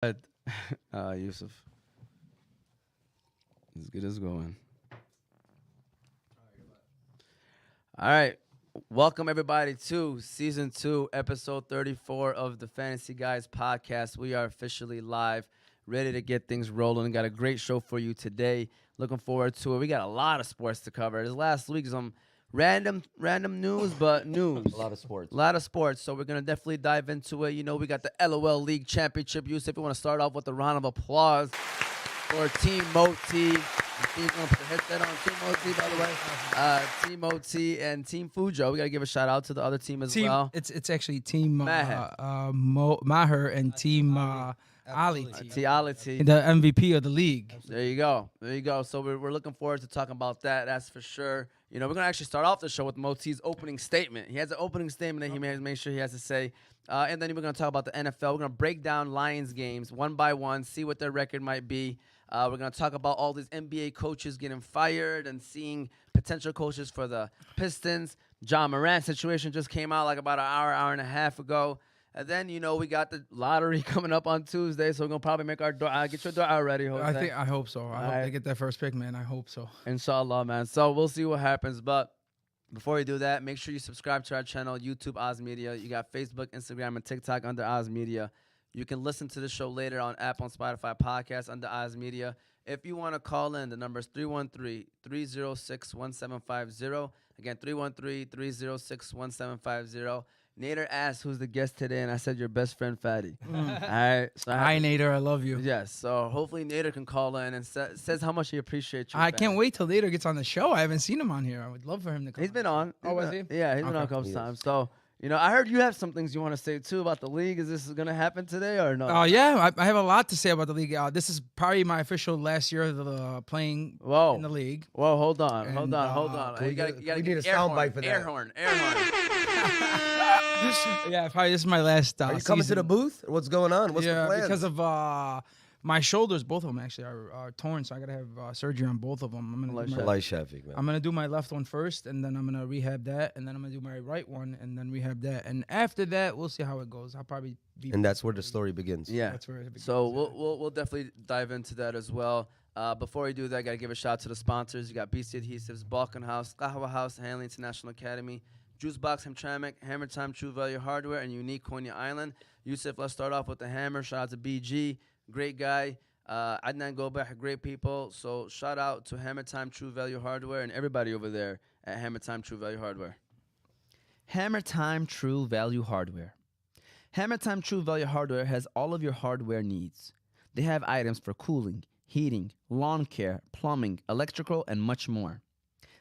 But, Yusuf. Let's get us going. All right. Welcome, everybody, to Season 2, Episode 34 of the Fantasy Guys podcast. We are officially live, ready to get things rolling. Got a great show for you today. Looking forward to it. We got a lot of sports to cover. This last week, some random news, but news. A lot of sports. A lot of sports. So we're going to definitely dive into it. You know, we got the LOL League Championship. Yusuf, we want to start off with a round of applause for Team Moti. Team, put the headset on. Team Moti, by the way. Team Moti and Team Fujo. We got to give a shout out to the other team as well. It's actually Team Maher. Maher and Team Ali. T. Ali T. The MVP of the league. There you go. There you go. So we're looking forward to talking about that. That's for sure. You know, we're going to actually start off the show with Moti's opening statement. He has an opening statement that he may make sure he has to say. And then we're going to talk about the NFL. We're going to break down Lions games one by one, see what their record might be. We're going to talk about all these NBA coaches getting fired and seeing potential coaches for the Pistons. John Morant situation just came out like about an hour and a half ago. And then, you know, we got the lottery coming up on Tuesday, so we're going to probably make our dua. Get your dua ready, Jose. I hope so. I hope they get that first pick, man. I hope so. Inshallah, man. So we'll see what happens. But before we do that, make sure you subscribe to our channel, YouTube Oz Media. You got Facebook, Instagram, and TikTok under Oz Media. You can listen to the show later on Apple and Spotify podcasts under Oz Media. If you want to call in, the number is 313-306-1750. Again, 313-306-1750. Nader asked who's the guest today, and I said your best friend, Fadi. All right. So Hi, Nader. I love you. Yes. So hopefully Nader can call in and says how much he appreciates you. I Fadi. can't wait till Nader gets on the show. I haven't seen him on here. I would love for him to come. He's been on. Oh, was he? Yeah, he's been on a couple times. So, you know, I heard you have some things you want to say, too, about the league. Is this going to happen today or no? Oh, yeah. I have a lot to say about the league. This is probably my official last year of playing in the league. Whoa, hold on. And, hold on. We gotta need get a soundbite for that. Air horn. Yeah, probably this is my last Are you coming to the booth? What's going on? What's the plan? Because of my shoulders, both of them actually are torn, so I gotta have surgery on both of them. I'm gonna do my left one first, and then I'm gonna rehab that, and then I'm gonna do my right one, and then rehab that, and after that, we'll see how it goes. I'll probably be. And that's where the story begins. Yeah, that's where it begins. So we'll definitely dive into that as well. Before we do that, I gotta give a shout out to the sponsors. You got BC Adhesives, Balkan House, Qahwa House, Hanley International Academy, Juice Box Hamtramck, Hammer Time True Value Hardware, and Unique Konya Island. Yusuf, let's start off with the hammer. Shout out to BG, great guy. Adnan Gobeh, great people. So shout out to Hammer Time True Value Hardware and everybody over there at Hammer Time True Value Hardware. Hammer Time True Value Hardware. Hammer Time True Value Hardware has all of your hardware needs. They have items for cooling, heating, lawn care, plumbing, electrical, and much more.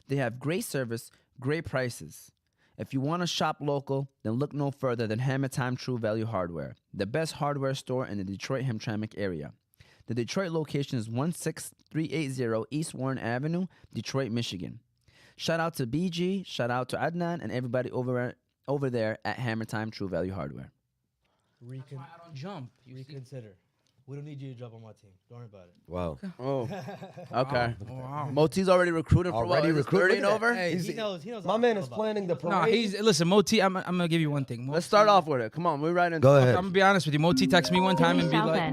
They have great service, great prices. If you want to shop local, then look no further than Hammer Time True Value Hardware, the best hardware store in the Detroit Hamtramck area. The Detroit location is 16380 East Warren Avenue, Detroit, Michigan. Shout out to BG, shout out to Adnan, and everybody over there at Hammer Time True Value Hardware. I don't jump. Reconsider. We don't need you to jump on my team. Don't worry about it. Wow. Oh, okay. Wow. Moti's already recruiting for what? Already recruiting? 30 and over? Hey, he knows. My man is planning the parade. No, listen, Moti, I'm gonna give you one thing. Let's start off with it. Come on, we're right into Go it. ahead. I'm gonna be honest with you. Moti texted me one time and be like,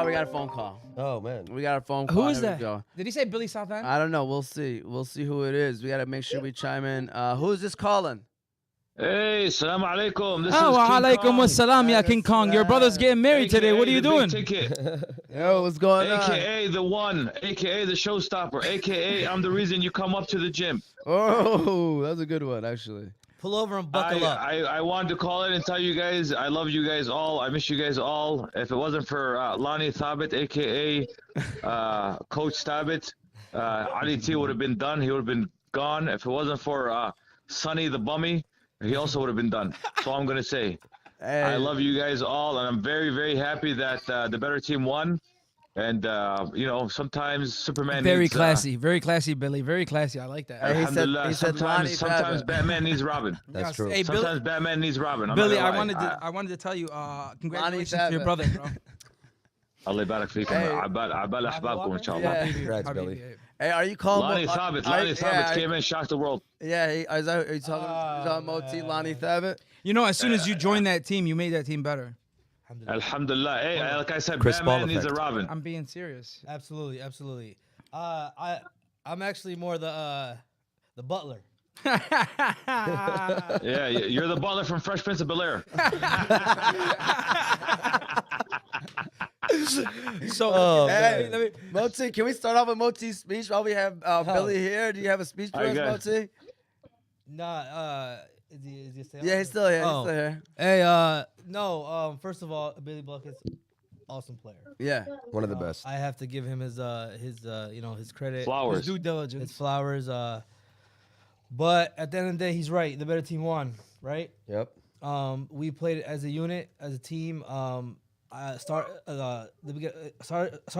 We got a phone call. Oh, man. We got a phone call. "Who is Here we that? go. Did he say Billy Southend?" I don't know. We'll see. We'll see who it is. We got to make sure we chime in. Who is this calling? Hey, salam alaikum. This Oh, is King alaikum Kong, assalam, ya King Kong. Your brother's getting married today. What are you the doing? big ticket, Yo, what's going on? AKA the one, AKA the showstopper, AKA I'm the reason you come up to the gym. Oh, that's a good one, actually. Pull over and buckle up. I wanted to call in and tell you guys I love you guys all. I miss you guys all. If it wasn't for Lonnie Thabit, AKA Coach Thabit, Ali T would have been done. He would have been gone. If it wasn't for Sonny the Bummy, he also would have been done. So I'm going to say, Hey. I love you guys all, and I'm very, very happy that the better team won. And, you know, sometimes Superman Very needs, classy, Billy. Very classy. I like that. Hey, he said Alhamdulillah, Lonnie sometimes Thabit. Batman needs Robin. That's true. Hey, Sometimes Billy, Batman needs Robin. I'm Billy, not I gonna lie. wanted to tell you, congratulations to your Thabit. brother, bro. الله يبارك فيكم. Hey. عبال أحبابكم إن شاء الله. Yeah. Congrats, Billy. Hey, are you calling Lonnie Thabit came in, shocked the world. Yeah, are you talking Moti, Lonnie Thabit? You know, as soon as you joined that team, you made that team better. Alhamdulillah. Hey, like I said, Chris Paul Batman needs a effect. Robin. I'm being serious. Absolutely. I'm actually more the butler. Yeah, you're the butler from Fresh Prince of Bel-Air. So, hey, Moti, can we start off with Moti's speech while we have Billy here? Do you have a speech for us, Moti? Nah, is he still Yeah, he's still here. Oh. He's still here. Hey, no. First of all, Billy Buckets, awesome player. Yeah. One of the best. I have to give him his credit. Flowers. his due diligence. His flowers. But at the end of the day, he's right. The better team won, right? Yep. We played as a unit, as a team. Started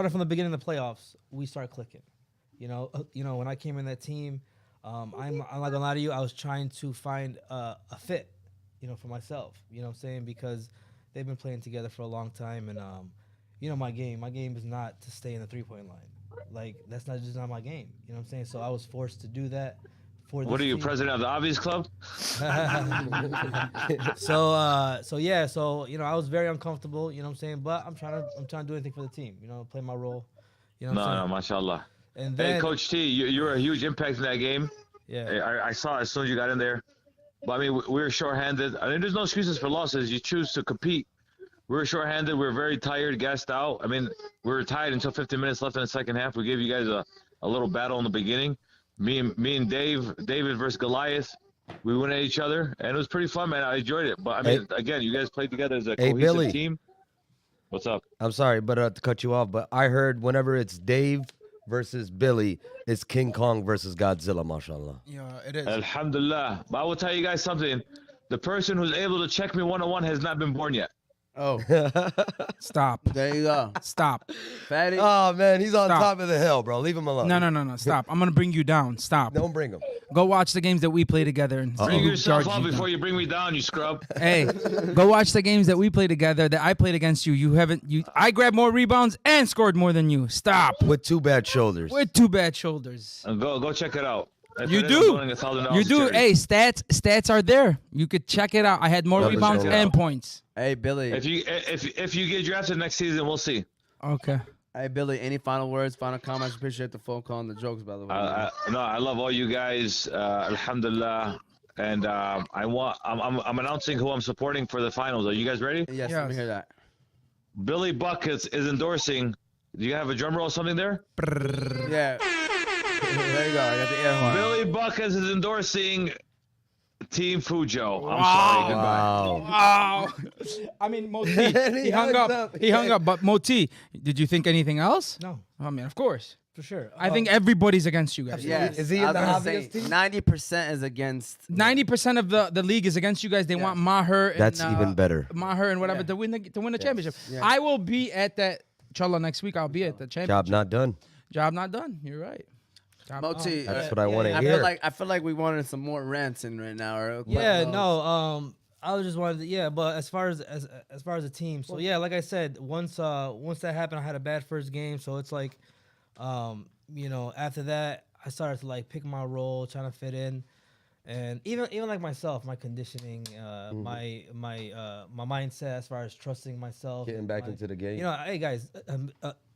from the beginning of the playoffs. We started clicking. You know, when I came in that team, I'm not gonna lie to you. I was trying to find a fit, for myself. You know what I'm saying? Because they've been playing together for a long time, and my game is not to stay in the 3-point line. Like that's just not my game. You know what I'm saying? So I was forced to do that. What are you, president of the Obvious Club? So I was very uncomfortable, you know what I'm saying? But I'm trying to do anything for the team, play my role. You know what I'm saying? No, mashallah. And then, Hey, Coach T, you were a huge impact in that game. Yeah. I saw as soon as you got in there. But, I mean, we were shorthanded. I mean, there's no excuses for losses. You choose to compete. We were shorthanded. We were very tired, gassed out. I mean, we were tied until 15 minutes left in the second half. We gave you guys a little battle in the beginning. Me and David versus Goliath. We went at each other, and it was pretty fun, man. I enjoyed it. But, I mean, again, you guys played together as a cohesive Billy. team. What's up? I'm sorry, but to cut you off, but I heard whenever it's Dave versus Billy, it's King Kong versus Godzilla, mashallah. Yeah, it is. Alhamdulillah. But I will tell you guys something. The person who's able to check me one-on-one has not been born yet. Oh, Stop. there you go. Stop. Fatty. Oh, man, he's on Stop. top of the hill, bro. Leave him alone. No. Stop. I'm gonna bring you down. Stop. Don't bring him. Go watch the games that we play together and see Bring who yourself charged up you before down. you bring me down, you scrub. Hey, go watch the games that we play together that I played against you. I grabbed more rebounds and scored more than you. Stop. With two bad shoulders. With two bad shoulders. Go check it out. If You it do. isn't doing $1,000 You to do. charity. Hey, stats are there. You could check it out. I had more Love to rebounds check it and out. points. Hey, Billy. If you get drafted next season, we'll see. Okay. Hey, Billy. Any final words, final comments? Appreciate the phone call and the jokes, by the way. No, I love all you guys. Alhamdulillah. And I'm announcing who I'm supporting for the finals. Are you guys ready? Yes, let me hear that. Billy Buckets is endorsing. Do you have a drum roll or something there? Yeah. There you go. I got the air horn. Billy Buckets is endorsing Team Fujo. I'm Wow. sorry. Goodbye. Wow. I mean, Moti, he hung up. He hung up. But Moti, did you think anything else? no, I mean, of course. for sure. I think everybody's against you guys. Yes. Is he I in was the gonna say, obvious team? 90% is against. 90% of the league is against you guys. They want Maher. And, That's even better. Maher and whatever to win the championship. Yeah. I will be at that. Inshallah, next week I'll be at the championship. Job not done. Job not done. You're right. Moti, That's what I want to I hear. feel like we wanted some more rants in right now. Or Yeah, no. I was just wanted to, but as far as a team, so yeah, like I said, once that happened, I had a bad first game, so it's like, after that, I started to like pick my role, trying to fit in, and even like myself, my conditioning, my mindset as far as trusting myself, Getting back into the game. Hey guys,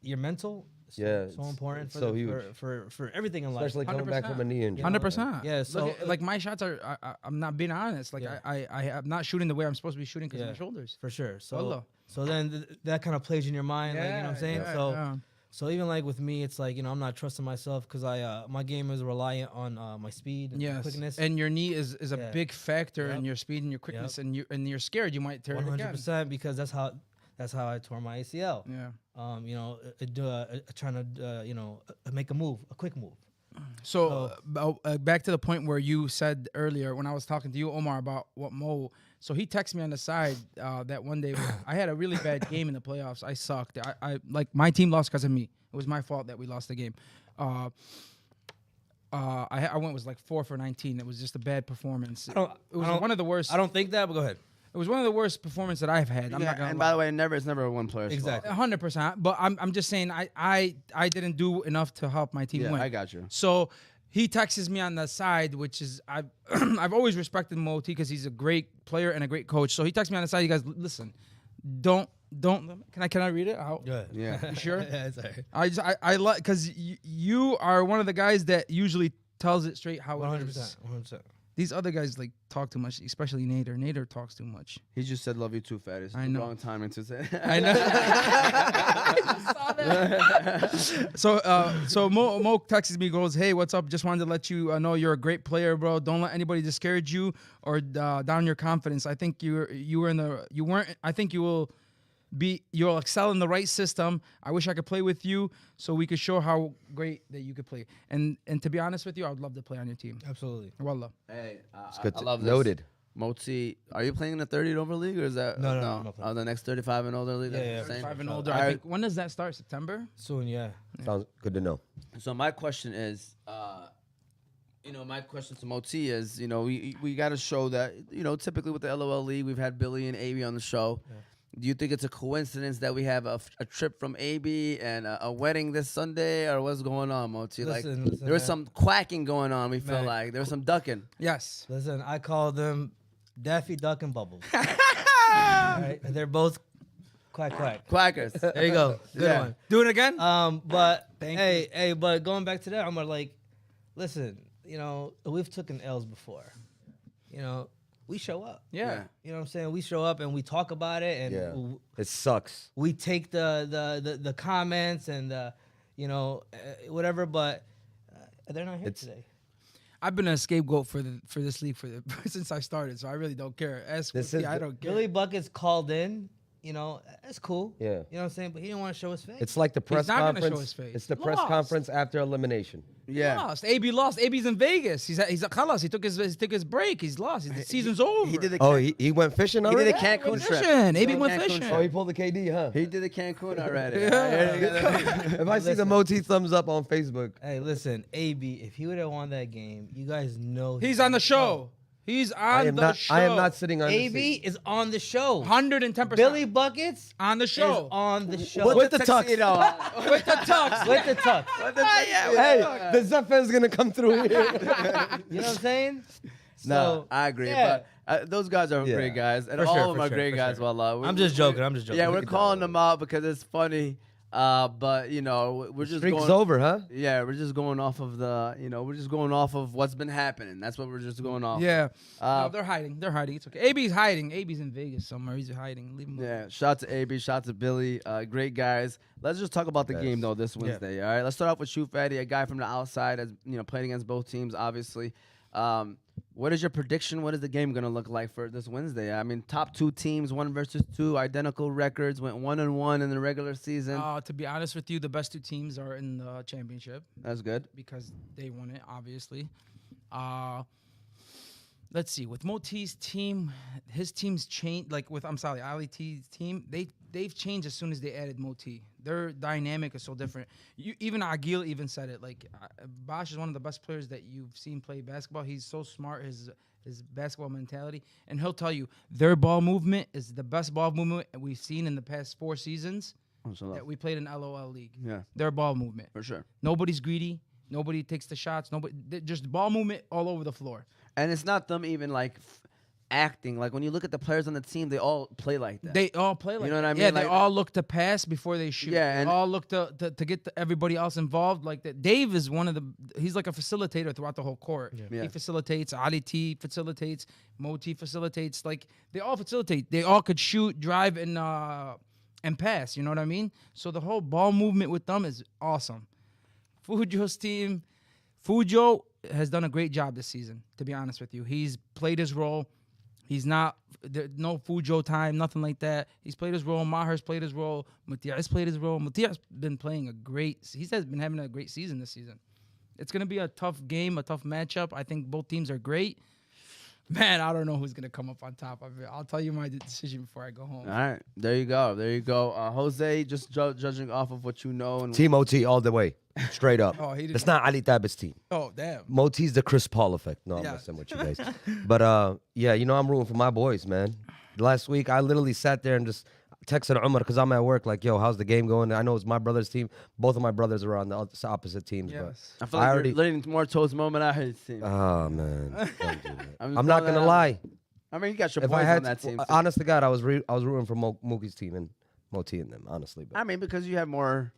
your mental. Yeah, So important so huge. for everything in life. Especially coming back 100%. from a knee injury. 100%. Yeah, so Look, like my shots are. I'm not being honest. Like Yeah. I'm not shooting the way I'm supposed to be shooting because of my shoulders. for sure. So Wallah. so then that kind of plays in your mind, like, you know what I'm saying? Yeah. So even like with me, it's like, I'm not trusting myself because my game is reliant on my speed and Yes, quickness. and your knee is a Yeah. big factor in Yep. your speed and your quickness, Yep. and you're scared you might tear it again. 100% because that's how I tore my ACL. Yeah. Trying to make a quick move. So back to the point where you said earlier when I was talking to you, Omar, about what Mo. So he texted me on the side that one day I had a really bad game in the playoffs. I sucked. I like my team lost because of me. It was my fault that we lost the game. I was like 4 for 19. It was just a bad performance. It was one of the worst. I don't think that, but go ahead. It was one of the worst performances that I've had. I'm not gonna and lie. by the way, it's never one player's Exactly. 100%. But I'm just saying I didn't do enough to help my team fault. win. Yeah, I got you. So he texts me on the side, which is I've always respected Moti because he's a great player and a great coach. So he texts me on the side. He goes, listen, don't Can I read it out? Good. Yeah. You sure? Yeah, it's all right. I like because you are one of the guys that usually tells it straight how it is. 100%. These other guys like talk too much, especially Nader. Nader talks too much. He just said love you too, Fadi. I know. Wrong timing to say. I know. I just saw that. So Mo texts me, goes, "Hey, what's up? Just wanted to let you know you're a great player, bro. Don't let anybody discourage you or down your confidence. I think I think you'll excel in the right system. I wish I could play with you so we could show how great that you could play. And to be honest with you, I would love to play on your team. Absolutely. Wallah. Hey, It's good. I love this. Noted. Moti, are you playing in the 30 and over league or is that No, I'm not playing. the next 35 and older league? Yeah, That's the same? 5 and older. All I right. think, when does that start? September? Soon, yeah. Sounds good to know. So my question is, my question to Moti is, we got to show that, typically with the LOL league, we've had Billy and AB on the show. Yeah. Do you think it's a coincidence that we have a trip from AB and a wedding this Sunday, or what's going on, Moti? Listen, there was man. some quacking going on. We feel Man. like there was some ducking. Yes. Listen, I call them Daffy Duck and Bubbles. All right? They're both quack. Quackers. There you go. Good Yeah. one. Do it again? But Thank hey, but going back to that, I'm like, listen, we've taken L's before. We show up. Yeah. You know what I'm saying? We show up and we talk about it, and Yeah. It sucks. we take the comments and whatever, but they're not here today. I've been a scapegoat for this league since I started, so I really don't care. I don't care. Billy Buckets called in. That's cool. Yeah. You know what I'm saying? But he didn't want to show his face. It's like the press not gonna show conference. his face. It's the press Lost. conference after elimination. Yeah. Lost. AB lost. AB's in Vegas. He's khalas. He took his break. He's lost. The season's over. He did the Oh, he went fishing he already? did a Cancun went trip. fishing. AB He went Cancun fishing. trip. Oh, he pulled the KD, huh? He did the Cancun already. If I see the Moti thumbs up on Facebook. Hey, listen, AB, if he would have won that game, you guys know He's on the show. He's on the show. I am not sitting on the AB seat. is on the show. 110%. Billy Buckets on the is show. on the show. With the tux. tuxedo on. With the tux. With the tux. Hey, the Zephyr gonna come through here. You know what I'm saying? No, I agree. yeah. But those guys are Yeah. great guys, and For all sure, of them for are sure, great for guys. sure. Wallah. I'm just joking. Yeah, we're calling them out because it's funny. But we're just Streak's going. over, huh? Yeah, we're just going off of we're just going off of what's been happening. That's what we're just going off. Yeah. No, they're hiding. They're hiding. It's okay. AB's hiding. AB's in Vegas somewhere. He's hiding. Leave him alone. Yeah, shout to AB, shout to Billy, great guys. Let's just talk about the game though this Wednesday. All right, let's start off with Shoot Fadi, a guy from the outside, as played against both teams, obviously. What is your prediction? What is the game gonna look like for this Wednesday? I mean, top two teams, 1 versus 2, identical records, went 1-1 in the regular season. To be honest with you, the best two teams are in the championship That's good. because they won it, obviously. Let's see. With Moti's team, his team's changed. Like with Ali T's team, they've changed as soon as they added Moti. Their dynamic is so different. Even Agil even said it. Like Bosch is one of the best players that you've seen play basketball. He's so smart. His basketball mentality, and he'll tell you their ball movement is the best ball movement we've seen in the past 4 seasons that we played in LOL League. Yeah, their ball movement for sure. Nobody's greedy. Nobody takes the shots. Just ball movement all over the floor. And it's not them even like acting. Like when you look at the players on the team, they all play like that. They all play like You know what I that. mean? Yeah, Like- they all look to pass before they shoot. Yeah, They and- all look to get everybody else involved. Like that. Dave is he's like a facilitator throughout the whole court. Yeah. He facilitates. Ali T facilitates. Moti facilitates. Like they all facilitate. They all could shoot, drive, and pass. You know what I mean? So the whole ball movement with them is awesome. Fujo's team. Fujo has done a great job this season, to be honest with you. He's played his role. He's not, no Fujo time, nothing like that. He's played his role. Maher's played his role. Matias played his role. Matias been playing he's been having a great season this season. It's going to be a tough game, a tough matchup. I think both teams are great. Man, I don't know who's going to come up on top of it. I'll tell you my decision before I go home. All right, there you go. Jose, just judging off of what you know. And Team OT all the way. Straight up. Oh, he didn't- It's not Ali Thabit's team. Oh, damn. Moti's the Chris Paul effect. No, I'm Yeah. messing with you guys. But I'm rooting for my boys, man. Last week I literally sat there and just texted Umar because I'm at work. Like, yo, how's the game going? I know it's my brother's team. Both of my brothers are on the opposite teams. Yes. I feel like you're leading more towards moment I hate team. But oh man, don't do that. I'm I'm not gonna lie. I mean, you got your If boys I had on that team. honest to God, I was rooting for Mookie's team, and Moti and them, honestly. But I mean, because you have more.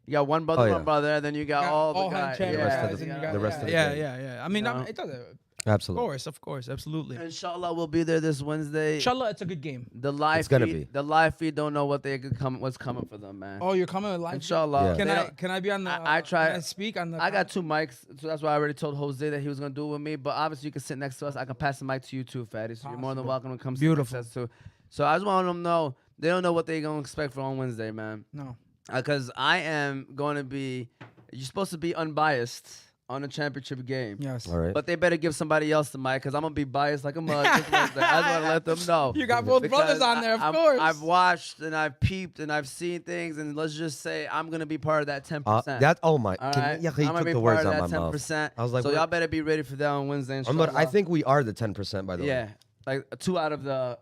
You got one brother, one brother, then you got all the guys. the rest of the gang. yeah. I mean, it doesn't. Absolutely. Of course, absolutely. Inshallah, we'll be there this Wednesday. Inshallah, it's a good game. The live It's gonna feed, be. the live feed don't know what's coming for them, man. Oh, you're coming with live? Inshallah. Yeah. Can I be on the? I try. Can I speak on the? I got 2 mics, so that's why I already told Jose that he was gonna do it with me. But obviously, you can sit next to us. I can pass the mic to you too, Fadi. So you're more than welcome to come. Beautiful. Sit next to us too. So I just want them to know they don't know what they're gonna expect for on Wednesday, man. No. Because I am going to be. You're supposed to be unbiased on a championship game. Yes. All right. But they better give somebody else the mic because I'm going to be biased like a mug. I just want to let them know. You got both brothers Because on there, of course. I've watched and I've peeped and I've seen things. And let's just say I'm going to be part of that 10%. Oh my. All Can, right? yeah, he I'm going took to be the part words of out that my 10%. mouth. I was like, so y'all better be ready for that on Wednesday. I think we are the 10%, by the way. Yeah. Like 2 out of the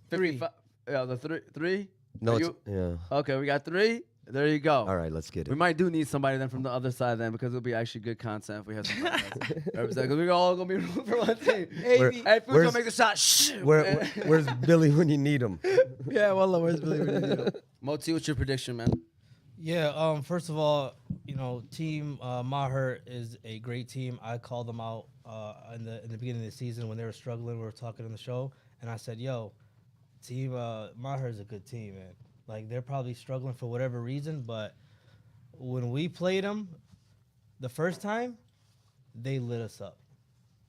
55. Yeah, the three? No, Are it's, you? yeah. Okay, we got 3. There you go. All right, let's get We it. might do need somebody then from the other side then because it'll be actually good content if we have somebody else. Because we're all gonna be rooting for one team. Where- Hey, Fujo, where's- make the shot. Shh. Where's Billy when you need him? Yeah, wallah, where's Billy? Moti, what's your prediction, man? Yeah. First of all, Team Maher is a great team. I called them out in the beginning of the season when they were struggling. We were talking on the show, and I said, "Yo, Team Maher is a good team, man. Like they're probably struggling for whatever reason, but when we played them the first time, they lit us up.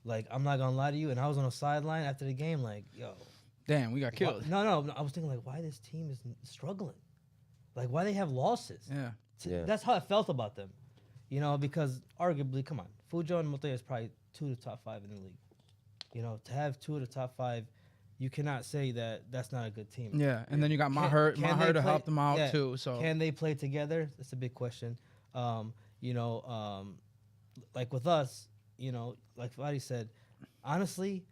Like I'm not gonna lie to you, and I was on the sideline after the game, like, yo, Damn, we got killed. No, I was thinking like, why this team is struggling? Like why they have losses? Yeah. Yeah. That's how I felt about them, because arguably, come on, Fujo and Mote is probably 2 of the top 5 in the league. To have 2 of the top 5. You cannot say that that's not a good team. Yeah, and then you got Maher to help them out too. So can they play together? That's a big question. Like with us, like Fadi said, honestly,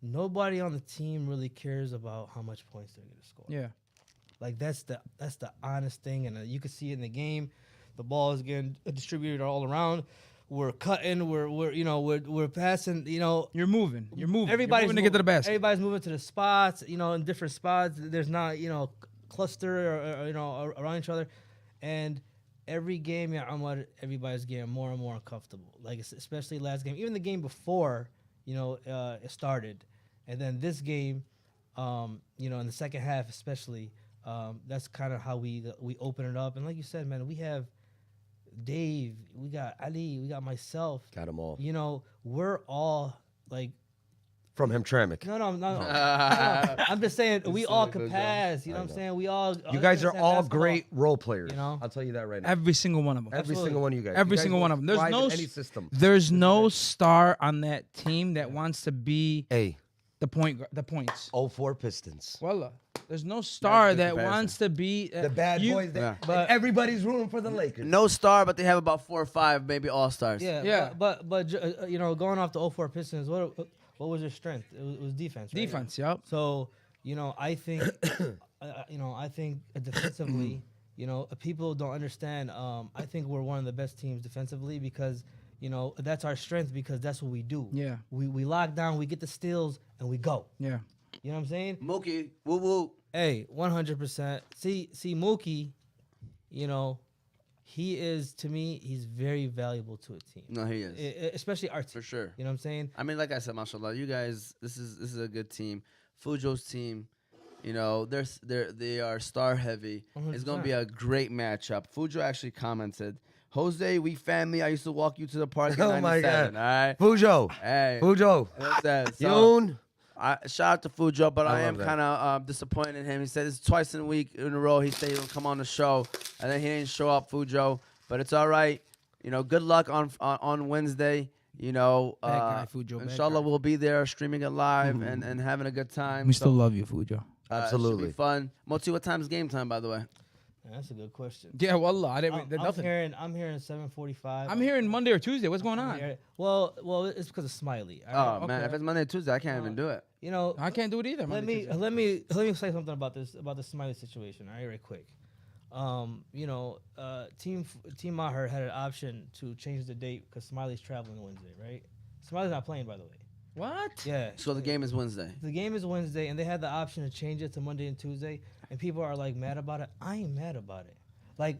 nobody on the team really cares about how much points they're gonna score. yeah, Like that's the honest thing, and you can see it in the game. The ball is getting distributed all around. We're cutting. We're passing. you're moving. Everybody's moving to get to the basket. Everybody's moving to the spots. In different spots. There's not cluster or around each other, and every game, everybody's getting more and more uncomfortable. Like especially last game, even the game before, it started, and then this game, in the second half especially, that's kind of how we open it up. And like you said, man, we have Dave, we got Ali, we got myself. Got them all. We're all like. From Hamtramck. No. I'm just saying we all can pass. You know what I'm saying? We all. You guys are all basketball. great role players. You know? I'll tell you that right now. Every single one of them. Every single one of you guys. Every You guys single one of them. There's thrive no in any system. There's no star on that team that wants to be Hey, the points. 04 Pistons. Voila. There's no star good that comparison. wants to be The bad boys. Yeah. But everybody's rooting for the Lakers. No star, but they have about 4 or 5, maybe all stars. Yeah. But going off the 04 Pistons, what was their strength? It was defense. Right? Defense, yep. So I think, I think defensively, people don't understand. I think we're one of the best teams defensively because that's our strength because that's what we do. Yeah. We lock down, we get the steals, and we go. Yeah. You know what I'm saying? Mookie, woo woo. Hey, 100%. See Mookie, he is, to me, he's very valuable to a team. No, he is. Especially our team. For sure. You know what I'm saying? I mean, like I said, mashallah, you guys, this is a good team. Fujo's team, they are star heavy. It's gonna be a great matchup. Fujo actually commented, "Jose, we family. I used to walk you to the park in Oh my 97." God. All right. Fujo. Hey. Fujo. That's that. So, Yoon. shout out to Fujo, but I am love that. kind of disappointed in him. He said it's twice in a week in a row. He said he'll come on the show, and then he didn't show up, Fujo. But it's all right. Good luck on Wednesday. guy, Fujo, bad Inshallah, guy. we'll be there streaming it live and having a good time. We still love you, Fujo. It should Absolutely. be fun. Moti, what time's game time, by the way? That's a good question. Yeah, wallah. I didn't. I'm Nothing. I'm hearing 7:45. I'm hearing Monday or Tuesday. What's going on? Well, it's because of Smiley. Oh man, okay. if it's Monday, Tuesday, I can't even do it. I can't do it either. Let Monday, me Tuesday. say something about the Smiley situation. All right, right quick. Team Maher had an option to change the date because Smiley's traveling Wednesday, right? Smiley's not playing, by the way. What? Yeah. So the game is Wednesday. The game is Wednesday, and they had the option to change it to Monday and Tuesday, and people are like mad about it. I ain't mad about it.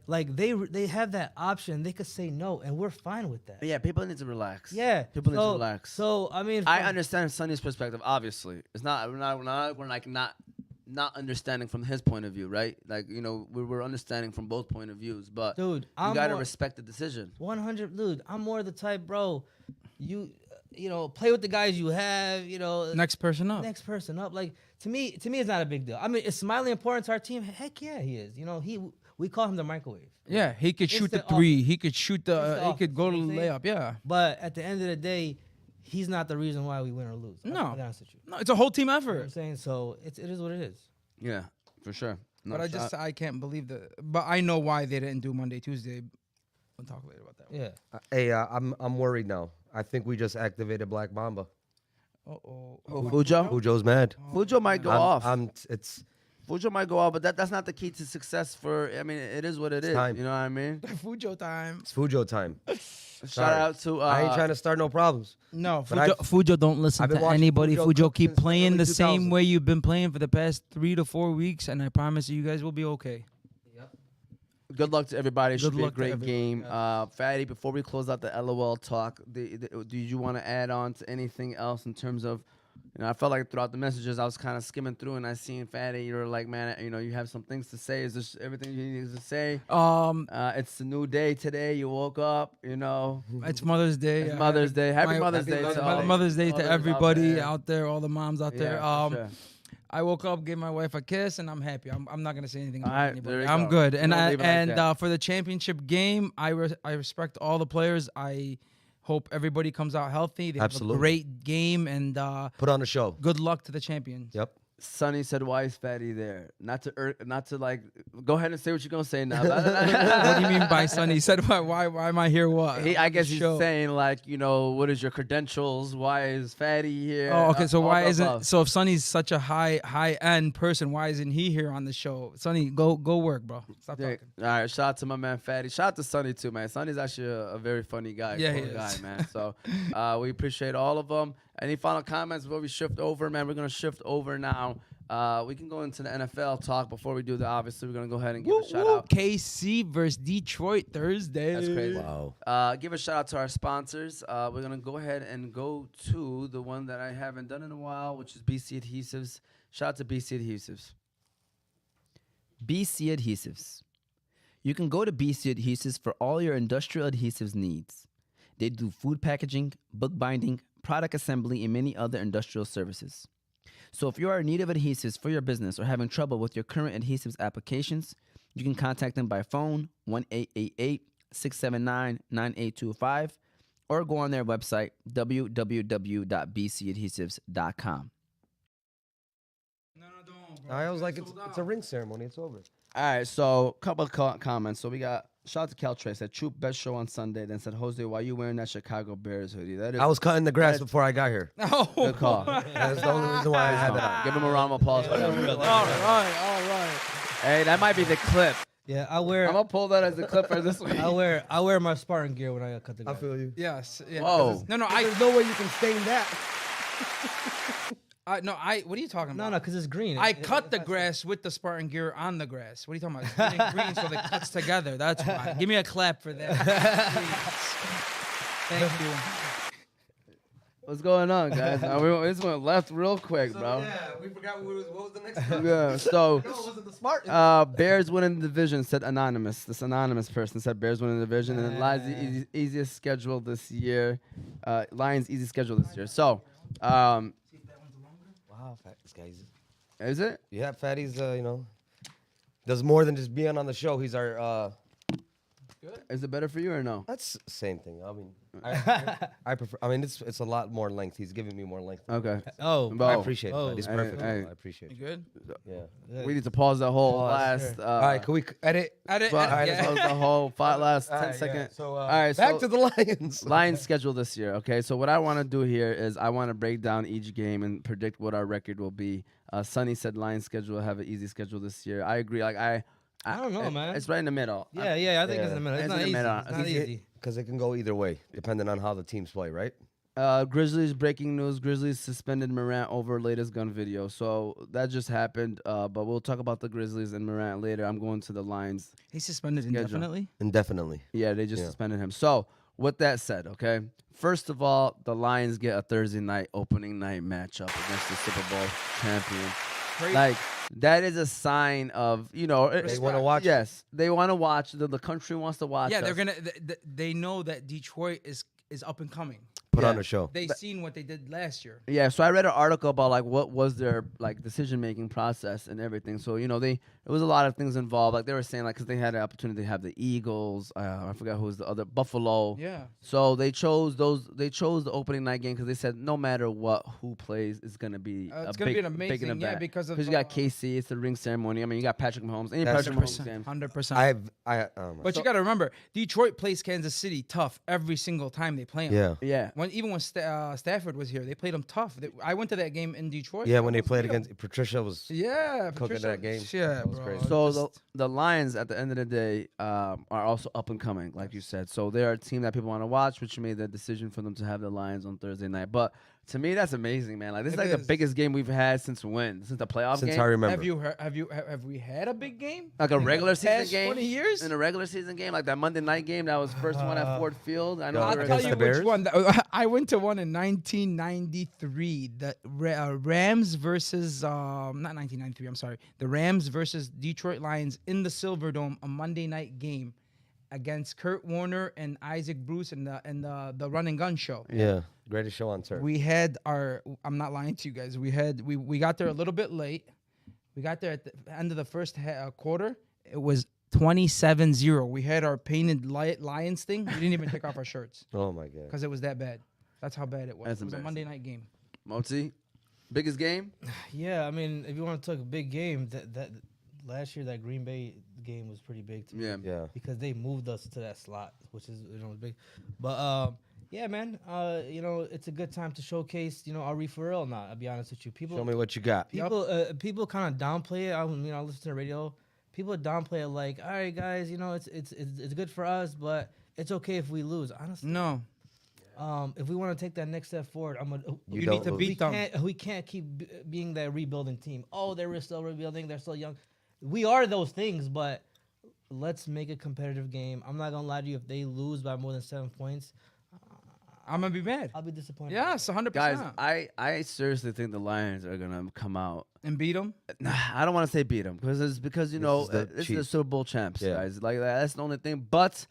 Like they have that option. They could say no, and we're fine with that. But yeah, people need to relax. Yeah, People need to relax. So I mean, I understand Sonny's perspective. Obviously, it's not we're like not understanding from his point of view, right? Like we're understanding from both point of views, but dude, you gotta respect the decision. 100, dude. I'm more the type, bro. You play with the guys you have. Next person up. Next person up. Like to me, it's not a big deal. I mean, is Smiley important to our team? Heck yeah, he is. We call him the microwave. Yeah, he could shoot the Instant three. offense. He could shoot the. He could go to the layup. Yeah. But at the end of the day, he's not the reason why we win or lose. No. I'll be honest with you. No, it's a whole team You know what I'm effort. saying? So it is what it is. Yeah, for sure. No, But I can't believe that. But I know why they didn't do Monday, Tuesday. We'll talk later about that. Yeah. Hey, I'm worried now. I think we just activated Black Mamba. Fujo? Fujo's mad. Fujo might go off. It's Fujo might go off, but that's not the key to success. I mean, it is what it is. time. You know what I mean? Fujo time. it's Fujo time. Shout out to. I ain't trying to start no problems. No, But Fujo don't listen I've been to watching anybody. Fujo Fujo cook keep since the playing early the same 2000s. way you've been playing for the past 3 to 4 weeks, and I promise you guys will be okay. Good luck to everybody. It should Good be a luck to great everybody, game. Fadi, before we close out the LOL talk, do you want to add on to anything else in terms of, I felt like throughout the messages I was kind of skimming through and I seen Fadi, you're like, man, you have some things to say. Is this everything you need to say? It's a new day today. You woke up, It's Mother's Day. It's Mother's Day. Happy Mother's Day to all. Mother's Day to mothers everybody there. out there, all the moms out there. Yeah, for sure. I woke up, gave my wife a kiss, and I'm happy. I'm not gonna say anything All about right, anybody. there you I'm go. good. And Don't leave it like that. for the championship game, I respect all the players. I hope everybody comes out healthy. They have Absolutely. a great game, and Put on the show. good luck to the champions. Yep. Sonny said, "Why is Fadi there?" Not to like. Go ahead and say what you're gonna say now. What do you mean by Sonny? He said, why am I here? What? I guess he's Show. saying like, what is your credentials? Why is Fadi here? Oh, okay. So All why the isn't above. so if Sonny's such a high end person, why isn't he here on the show? Sonny, go work, bro. Stop Yeah. talking. All right, shout out to my man Fadi. Shout out to Sonny too, man. Sonny's actually a very funny guy. Yeah, cool he is. guy, man. So we appreciate all of them. Any final comments before we shift over, man? We're gonna shift over now. We can go into the NFL talk before we do that. Obviously, we're gonna go ahead and give a shout out. KC versus Detroit Thursday. That's crazy. Wow. Give a shout out to our sponsors. We're gonna go ahead and go to the one that I haven't done in a while, which is BC Adhesives. Shout out to BC Adhesives. BC Adhesives. You can go to BC Adhesives for all your industrial adhesives needs. They do food packaging, book binding, product assembly, and many other industrial services. So if you are in need of adhesives for your business or having trouble with your current adhesives applications, you can contact them by phone 1-888-679-9825 or go on their website www.bcadhesives.com. I was like, it's a ring ceremony. It's over. All right, so a couple of comments. So we got shout out to Caltrey, said Troop best show on Sunday. Then said Jose, why you wearing that Chicago Bears hoodie? That is I was cutting the grass before I got here. good call. That's the only reason why I had that on. Give him a round of applause for that. All right. Hey, that might be the clip. Yeah, I'm gonna pull that as the clip for this week. I wear my Spartan gear when I cut the grass. I feel you. Yes. Yeah. Whoa. No, There's no way you can stain that. What are you talking about? No, because it's green. I cut the grass with the Spartan gear on the grass. What are you talking about? It's green, so it cuts together. That's why. Give me a clap for that. Thank you. What's going on, guys? This went left real quick, bro. Yeah, we forgot what was the next one. Yeah, so No, it wasn't the smart. Bears winning the division, said anonymous. This anonymous person said Bears winning the division, and then Lions easiest schedule this year. Lions easy schedule this year. So, Wow, this guy's. is it? Yeah, Fatty's, does more than just being on the show. He's our. Is it better for you or no? That's the same thing. I mean, I prefer. I mean, it's a lot more length. He's giving me more length. Okay. Oh, Bo. I appreciate it. Oh. Bud. He's Hey, perfect. hey. I appreciate You it. good? Yeah. We need to pause the whole last. All right, can we edit? Edit. All right, yeah. pause the whole last All 10 right, second. yeah. So, all right, back so to the Lions. Lions schedule this year. Okay, so what I want to do here is I want to break down each game and predict what our record will be. Sonny said Lions schedule will have an easy schedule this year. I agree. Like I don't know, man. It's right in the middle. yeah, I think it's in the middle. It's It's not in the easy. middle. It's not easy. Because it can go either way, depending on how the teams play, right? Grizzlies breaking news. Grizzlies suspended Morant over latest gun video. So that just happened. But we'll talk about the Grizzlies and Morant later. I'm going to the Lions. He's suspended Schedule. indefinitely. Indefinitely. Yeah, they just suspended him. So with that said, okay. First of all, the Lions get a Thursday night opening night matchup against the Super Bowl champion. Great. Like that is a sign of They want to watch. Yes, they want to watch. The country wants to watch. Yeah, us. they're gonna. They know that Detroit is up and coming. Put on Yeah. a show. They seen what they did last year. Yeah, so I read an article about like what was their like decision making process and everything. So there was a lot of things involved. Like they were saying like because they had an opportunity to have the Eagles. I forgot who was the other Buffalo. Yeah. So they chose those. They chose the opening night game because they said no matter what who plays is gonna be It's a gonna big, be an amazing big event. yeah because of you got KC. It's the ring ceremony. I mean you got Patrick Mahomes. Any That's Patrick Mahomes 100%. game. 100%. But So- you got to remember, Detroit plays Kansas City tough every single time they play them. Yeah. Yeah. Even when Stafford was here, they played them tough. I went to that game in Detroit. Yeah, when they Almost played beat 'em. against Patricia was Yeah, cooking Patricia- that game. Yeah, That was bro. crazy. So Just- the Lions, at the end of the day, are also up and coming, like you said. So they're a team that people want to watch, which made the decision for them to have the Lions on Thursday night. But to me, that's amazing, man. Like this is It like the is. biggest game we've had since when? Since the playoff Since game? I remember. have we had a big game? Like a in the regular season past game? 20 years? In a regular season game, like that Monday night game, that was first one at Ford Field. I know. I'll we I'll were tell against you the which Bears? one. I went to one in 1993. The Rams versus not 1993. I'm sorry. The Rams versus Detroit Lions in the Silverdome, a Monday night game against Kurt Warner and Isaac Bruce and the Run and Gun show. Yeah, greatest show on turf. We had I'm not lying to you guys. We got there a little bit late. We got there at the end of the first quarter. It was 27-0. We had our painted Lions thing. We didn't even take off our shirts Oh my god. because it was that bad. That's how bad it was. That's It was a embarrassing. Monday night game. Moti, biggest game? Yeah, I mean, if you want to talk a big game, that last year that Green Bay game was pretty big to me. Yeah. Yeah. Because they moved us to that slot, which is big. But yeah, man, it's a good time to showcase our referral. Not, I'll be honest with you, people. Show me what you got. People kind of downplay it. I listen to the radio. People downplay it like, all right, guys, it's good for us, but it's okay if we lose. Honestly, No, if we want to take that next step forward, you don't need to lose. beat them. we can't keep being that rebuilding team. Oh, they're still rebuilding. They're still young. We are those things, but let's make a competitive game. I'm not gonna lie to you. If they lose by more than 7 points, I'm gonna be mad. I'll be disappointed. Yes, 100%. Guys, I seriously think the Lions are gonna come out. And beat them. I don't want to say beat them because is the this is the Chiefs. Super Bowl champs, Yeah. guys. Like that's the only thing. But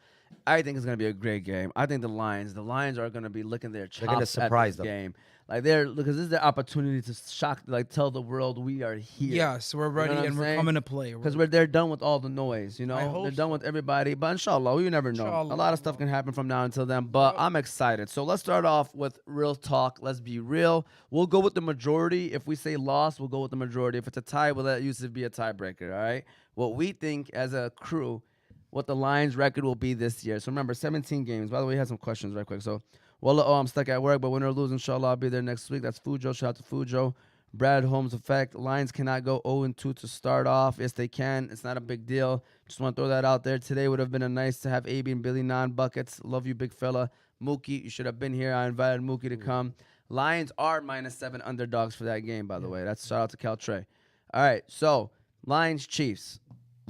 I think it's gonna be a great game. I think the Lions are gonna be licking their chops gonna surprise at them. this game. Like because this is their opportunity to shock, like tell the world we are here. Yes, we're ready what I'm and we're saying? coming to play. Because they're done with all the noise, I hope They're done with everybody. But inshallah, you never know. Inshallah. A lot of stuff can happen from now until then. But I'm excited. So let's start off with real talk. Let's be real. We'll go with the majority. If we say loss, we'll go with the majority. If it's a tie, we'll let Yusuf be a tiebreaker, all right? What we think as a crew, what the Lions record will be this year. So remember, 17 games. By the way, we had some questions right quick. So, I'm stuck at work, but win or lose, inshallah, I'll be there next week. That's Fujo. Shout out to Fujo. Brad Holmes effect. Lions cannot go 0-2 to start off. Yes, they can. It's not a big deal. Just want to throw that out there. Today would have been a nice to have AB and Billy non-buckets. Love you, big fella. Mookie, you should have been here. I invited Mookie to come. Lions are -7 underdogs for that game, by the way. That's shout out to Cal Trey. All right, so Lions, Chiefs.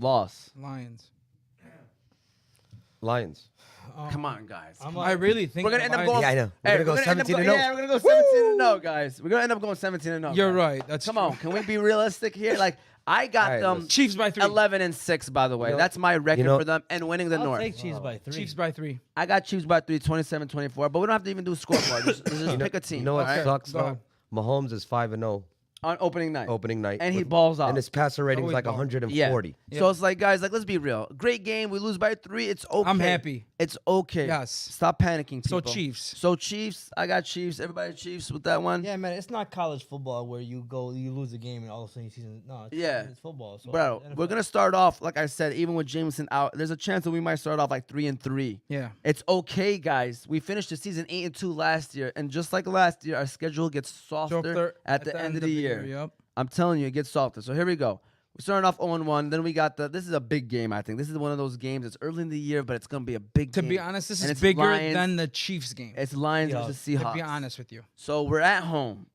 Loss. Lions. Lions. Come on, guys. I really think We're gonna end up Lions- going. Yeah, I know. We're gonna go end up 17-0. Yeah, we're gonna go 17-0, guys. We're gonna end up going 17-0. You're guys. right. That's Come true. on, can we be realistic here? Like I got All right, them listen. Chiefs by 3. 11-6, by the way. You know- That's my record you know- for them and winning the I'll North. take Chiefs by 3. Chiefs by 3. I got Chiefs by 3, 27-24. But we don't have to even do a scoreboard. Just pick a team. You know what all right? sucks Go though? ahead. Mahomes is 5-0 On opening night. opening night, And he with- balls out. and his passer rating is Always like ball. 140. Yeah. So it's like, guys, like let's be real. Great game. We lose by 3. It's okay. I'm happy. It's okay. Yes. Stop panicking, So people. Chiefs. So Chiefs. I got Chiefs. Everybody Chiefs with that one. Yeah, man, it's not college football where you lose a game and all of a sudden you season. No, it's football. So Bro, NFL. we're gonna start off like I said. Even with Jameson out, there's a chance that we might start off like 3-3. Yeah. It's okay, guys. We finished the season 8-2 last year, and just like last year, our schedule gets softer Softer at the end of the year. Yep. I'm telling you, it gets softer. So here we go. We're starting off 0-1. Then we got this is a big game, I think. This is one of those games. It's early in the year, but it's going to be a big game. To be honest, this And is it's bigger Lions- than the Chiefs game. It's Lions Yo, versus Seahawks. To be honest with you. So we're at home.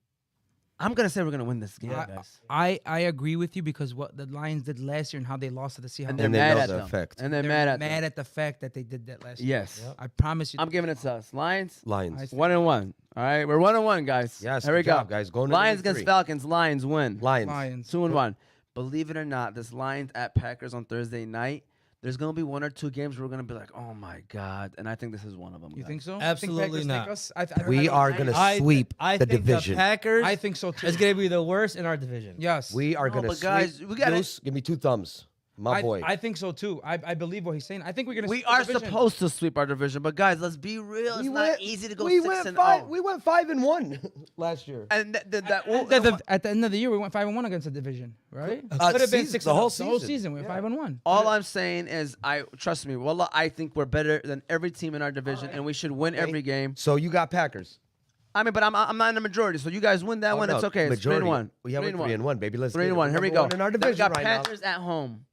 I'm going to say we're going to win this game, Yeah. guys. I agree with you because what the Lions did last year and how they lost to the Seahawks. And they're And they mad know at the them. effect. And they're They're mad at mad them. at the fact that they did that last year. Yes. Yep. I promise you. I'm giving it to us. Lions, Lions. 1-1. All right, we're 1-1, guys. Yes, Here we good go. job, guys. Going into Lions week against 3. Falcons. Lions win. Lions. 2-1. Believe it or not, this Lions at Packers on Thursday night, there's going to be 1 or 2 games where we're going to be like, oh, my God. And I think this is one of them. You guys. think so? Absolutely Think Packers not. take us? We are going to sweep I the think division. The Packers. I think so too. It's gonna be the worst in our division. Yes. We are No, going to but sweep. guys, we gotta- Goose, give me 2 thumbs. My boy. I think so too. I believe what he's saying. I think we're gonna. We sweep the are division. supposed to sweep our division. But, guys, let's be real. It's not easy to go 6-0. We went 5-1 last year. And At the end of the year, we went 5-1 against the division, right? Could have been season, 6 the whole The whole season. season, we went 5-1. all I'm saying is, trust me, wallah, I think we're better than every team in our division, and we should win every game. So you got Packers. I mean, but I'm not in the majority, so you guys win that one. no, It's okay. It's majority. 3-1. Well, yeah, we're 3-1, baby. Let's get it. 3-1. Here we Number go. one in our Then we division got right now. Panthers at home.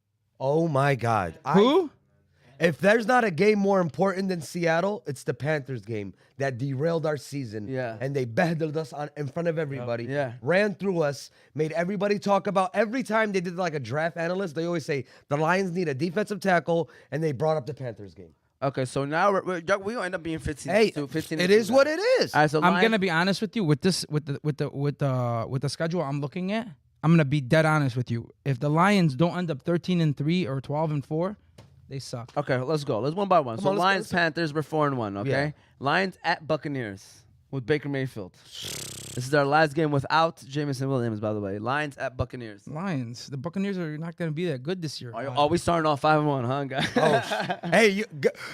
Oh my God. Who? If there's not a game more important than Seattle, it's the Panthers game that derailed our season. Yeah. And they beheaded us in front of everybody. Yeah. Ran through us, made everybody talk about every time they did like a draft analyst, they always say the Lions need a defensive tackle, and they brought up the Panthers game. Okay, so now we end up being 15. Hey, 15 it is what it is. All right, so I'm Lions- gonna be honest with you with the schedule I'm looking at. I'm gonna be dead honest with you. If the Lions don't end up 13-3 or 12-4, they suck. Okay, let's go. Let's one by one. So on, let's go, Lions, let's go. Panthers, we're 4-1. Okay, Yeah. Lions at Buccaneers with Baker Mayfield. This is our last game without Jameson Williams, by the way. Lions at Buccaneers. Lions, the Buccaneers are not gonna be that good this year. Are we starting off 5-1, huh, guys? Hey,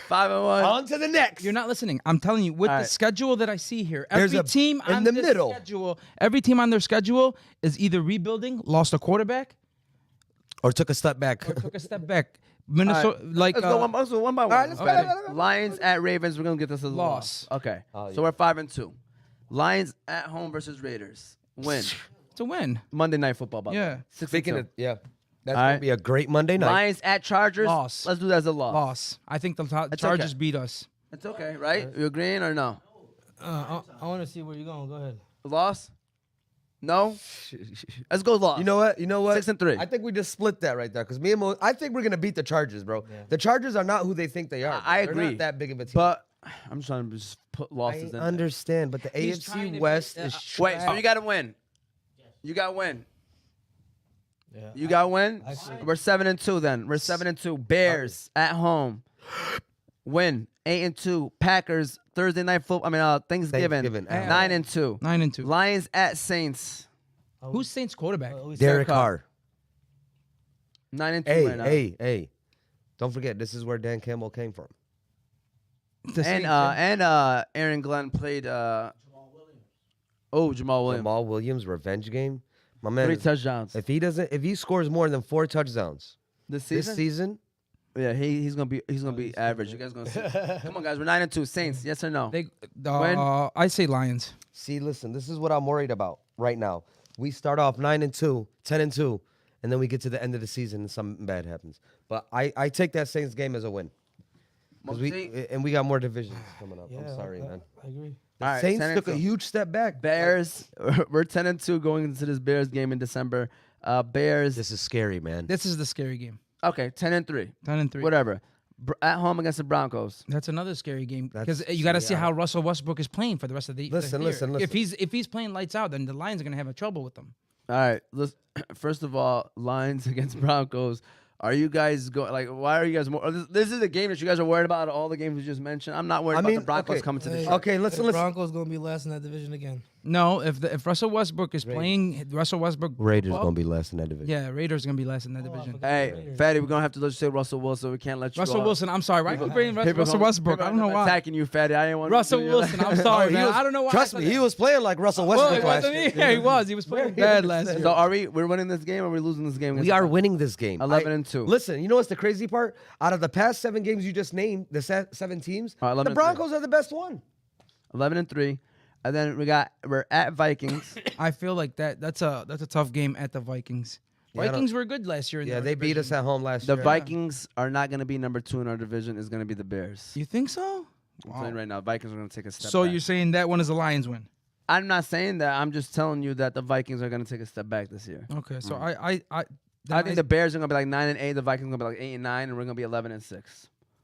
5-1. on to the next. You're not listening. I'm telling you, with All the right. schedule that I see here, There's every a- team in on the this middle. schedule, every team on their schedule is either rebuilding, lost a quarterback, Or took a step back. or took a step back. Minnesota, like Let's go one by one. right, let's go, Okay. let's go. Lions at Ravens. We're gonna get this as a Loss. loss. Okay. Oh, So yeah. we're 5-2. Lions at home versus Raiders. Win. to win. Monday Night Football. By the Yeah. way. Speaking 6-2. of, yeah. That's All going right. to be a great Monday night. Lions at Chargers. Loss. Let's do that as a loss. Loss. I think the It's Chargers okay. beat us. It's okay, right? You agreeing or no? I want to see where you're going. Go ahead. Loss? No? Let's go loss. You know what? 6-3. I think we just split that right there because me and Mo, I think we're gonna beat the Chargers, bro. Yeah. The Chargers are not who they think they are. bro. I They're agree. not that big of a team. But I'm just trying to just put I losses in there. understand, but the He's trying to AFC be- West is Wait, trash. so you got to win. You got to win. Yeah. You got to win? Actually- We're 7-2 then. We're 7-2. Bears at home. Win. 8-2. Packers Thursday night football. Thanksgiving. Thanksgiving, at home. 9-2. 9-2. Lions at Saints. Who's Saints quarterback? Derek Carr. 9-2 Hey, right now. hey. Don't forget, this is where Dan Campbell came from. The Saints, yeah. And Aaron Glenn played Jamal Williams. Jamal Williams revenge game. My man, 3 touchdowns. if he scores more than 4 touchdowns This this season? season, Yeah, he's gonna be average. You guys gonna see. Come on, guys. We're 9-2. Saints, yes or no? Win? I say Lions. see, listen, this is what I'm worried about right now. We start off 9-2, 10-2, and then we get to the end of the season and something bad happens. But I take that Saints game as a win. 'Cause we got more divisions coming up. I'm sorry, man. I agree. The All right, Saints 10-2. took a huge step back. Bears. We're 10-2 going into this Bears game in December. Bears. This is scary, man. This is the scary game. Okay, 10-3. 10-3. Whatever. At home against the Broncos. That's another scary game because That's- you got to see yeah. how Russell Westbrook is playing for the rest of the Listen, the year. listen. If he's playing lights out, then the Lions are gonna have trouble with them. All right. First of all, Lions against Broncos. Are you guys going? Like, why are you guys more? This is a game that you guys are worried about. Out of all the games we just mentioned. I'm not worried about the Broncos okay. coming to the Hey, show. Okay, the listen. Broncos gonna be last in that division again. No, if Russell Westbrook is playing, Russell Westbrook. Raiders well, gonna be less in that division. Yeah, Raiders gonna be last in that Oh, I division. forgot. Hey, Fadi, we're gonna have to let you say Russell Wilson. We can't let you. Russell Wilson, I'm sorry. Why keep bringing Russell Westbrook? I don't know why. Attacking you, Fadi. I didn't want Russell to do Wilson, I'm sorry, he man. was- I don't know why. Trust I me, said he that. was playing like Russell Well, Westbrook it last wasn't year. me. Yeah, he was. He was playing bad last year. So are we? We're winning this game, or are we losing this game? We are winning this game. 11-2. Listen, you know what's the crazy part? Out of the past 7 games you just named, the 7 teams, All right, the 11-3. Broncos are the best one. 11-3, and then we're at Vikings. I feel like that's a tough game at the Vikings. Vikings were good last year. In Yeah, their they beat us division. at home last The year. Vikings are not going to be number 2 in our division. It's going to be the Bears. You think so? I'm telling you right now, Vikings are going to take a step So back. you're saying that one is a Lions win? I'm not saying that. I'm just telling you that the Vikings are going to take a step back this year. Okay, so I think the Bears are going to be like 9-8. The Vikings are going to be like 8-9, and we're going to be 11-6.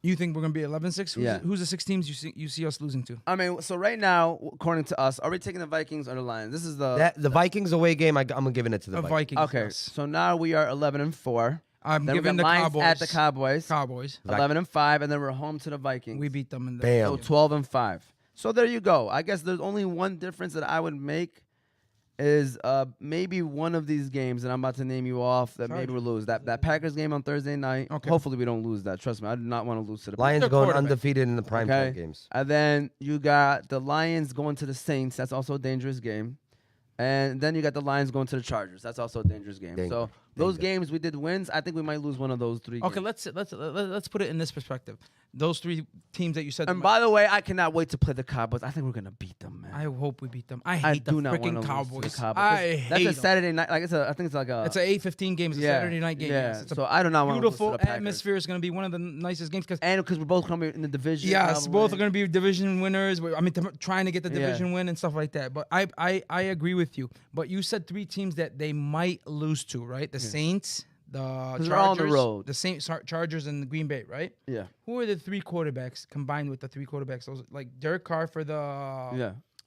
You think we're gonna be 11-6? Yeah. Who's the 6 teams you see us losing to? I mean, so right now, according to us, are we taking the Vikings or the Lions? This is the Vikings away game. I'm giving it to the Vikings. Vikings. Okay, yes. so now we are 11-4. I'm Then we giving got the Lions Cowboys at the Cowboys. Cowboys. 11-5, and then we're home to the Vikings. We beat them in the Bam. So 12-5. So there you go. I guess there's only one difference that I would make is maybe one of these games that I'm about to name you off that maybe we'll lose. That Packers game on Thursday night. Okay. Hopefully we don't lose that. Trust me, I do not want to lose to the Lions They're going quarterback. undefeated in the primetime games. And then you got the Lions going to the Saints. That's also a dangerous game. And then you got the Lions going to the Chargers. That's also a dangerous game. Danger. So those games we did wins. I think we might lose one of those 3 Okay, games. let's put it in this perspective. Those 3 teams that you said. And by the way, I cannot wait to play the Cowboys. I think we're gonna beat them, man. I hope we beat them. I I hate the do not freaking want to Cowboys. lose to the Cowboys. I That's hate a them. Saturday night. Like I think it's like a. It's an 8:15 game. It's a Saturday night game. Yeah. Yes. It's a So I do not want to lose to beautiful the Packers. atmosphere. It's going to be one of the nicest games because And because we're both gonna be in the division. yes, probably. both are going to be division winners. I mean, trying to get the division win and stuff like that. But I agree with you. But you said 3 teams that they might lose to, right? The Saints, the Chargers, they're all on the road. the Saints, Chargers, and the Green Bay, right? Yeah. Who are the 3 quarterbacks combined with the 3 quarterbacks? Those like Derek Carr for the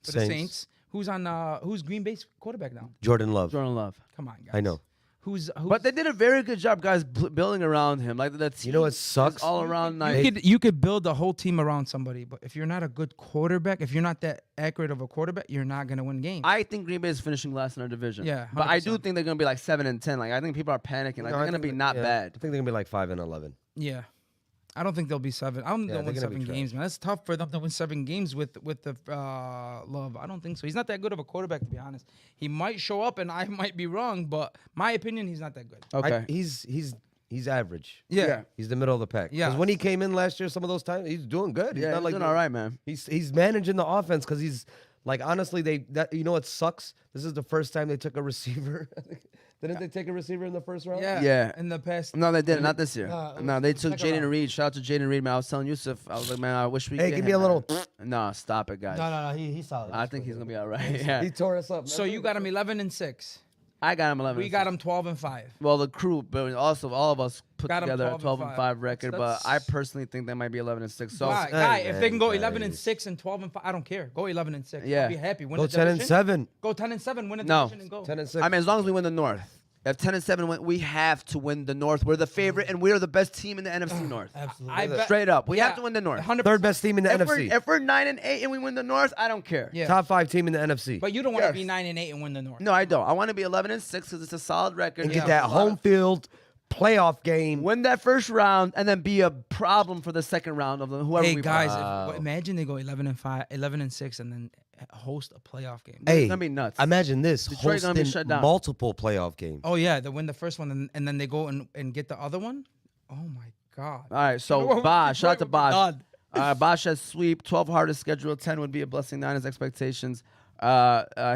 for the Saints. Saints. Who's Green Bay's quarterback now? Jordan Love. Jordan Love. Come on, guys. I know. Who's But they did a very good job, guys, building around him. Like that's You know what sucks? all around nice. you could build a whole team around somebody, but if you're not a good quarterback, if you're not that accurate of a quarterback, you're not gonna win games. I think Green Bay is finishing last in our division. Yeah, but I do 100%. think they're gonna be like 7-10. Like I think people are panicking. Like No, they're I gonna think be that- not yeah, bad. I think they're gonna be like 5-11. Yeah. I don't think they'll be 7. I don't think Yeah, they'll win they're gonna be 7 trash. games, man. It's tough for them to win 7 games with the Love. I don't think so. He's not that good of a quarterback, to be honest. He might show up, and I might be wrong, but my opinion, he's not that good. Okay. He's average. Yeah. He's the middle of the pack. Yeah. Because when he came in last year, some of those times he's doing good. He's yeah, not he's like doing all right, man. He's managing the offense because he's like honestly you know what sucks? This is the first time they took a receiver. Didn't they take a receiver in the first round? Yeah. Yeah. In the past. No, they didn't. Not this year. it No, was they the took second Jaden round. Reed. Shout out to Jaden Reed, man. I was telling Yusuf, I was like, man, I wish we Hey, could give get me a him, little. man. No, stop it, guys. No, he's solid. I think he's gonna be all right. Yeah. He tore us up. So you got him 11-6. I got him 11. We got him 12-5. Well, the crew, but also all of us put Got 'em together a 12-5. 12-5 record. That's- But I personally think they might be 11-6. So Guy, if they can go guys. 11-6 and 12-5, I don't care. Go 11-6. Yeah. I'll be happy. Win Go the division. 10-7. Go 10-7. Win the No. division and go. 10-6. I mean, as long as we win the North. If 10-7 win, we have to win the North. We're the favorite, and we are the best team in the NFC North. Absolutely. I bet- Straight up, we Yeah, have to win the North. 100%. Third best team in the If we're, NFC. if we're 9-8 and we win the North, I don't care. Yeah. Top 5 team in the NFC. But you don't want to Yes. be 9-8 and win the North. No, I don't. I want to be 11-6 because it's a solid record. and Yeah. get that home field playoff game. Win that first round, and then be a problem for the second round of whoever Hey we guys, play. imagine they go 11-5, 11-6, and then host a playoff game. Hey, It's gonna be nuts. Imagine this: Detroit gonna be hosting shut down. multiple playoff games. Oh yeah, they win the first one, and then they go and get the other one. Oh my god. All right, so Detroit Bosh, shout out to would be Bosh. done. Bosh has sweep, 12 hardest schedule, 10 would be a blessing, 9 is expectations. He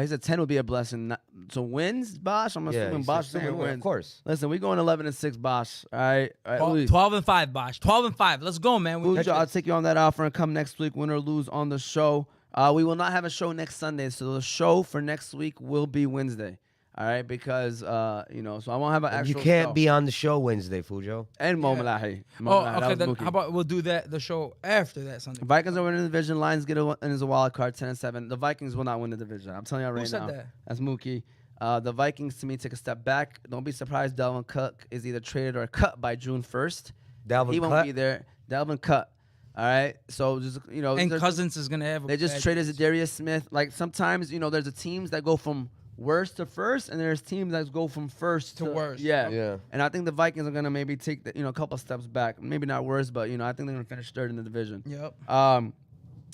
said 10 would be a blessing. So wins, Bosh? I'm assuming he's Bosh assuming saying win, wins. of course. Listen, we going 11-6, Bosh. All right, Luis. 12-5, Bosh. 12-5. Let's go, man. Fujo, I'll take you on that offer and come next week, win or lose on the show. We will not have a show next Sunday, so the show for next week will be Wednesday. All right, because so I won't have an And actual you can't show. be on the show Wednesday, Fujo. And Mo Malahi. Oh, okay. Then how about we'll do the show after that Sunday? Vikings are winning the division. Lions get in as a wild card, 10-7. The Vikings will not win the division. I'm telling you right Who said now. that? That's Mookie. The Vikings, to me, take a step back. Don't be surprised Dalvin Cook is either traded or cut by June 1st. Dalvin He won't cut? be there. Dalvin cut. All right. So just And there's- Cousins is gonna have. they just traded Zadarius Smith. Like sometimes there's the teams that go from worst to first, and there's teams that go from first To worst. Yeah. Yeah. And I think the Vikings are gonna maybe take a couple steps back. Maybe not worse, but I think they're gonna finish third in the division. Yep.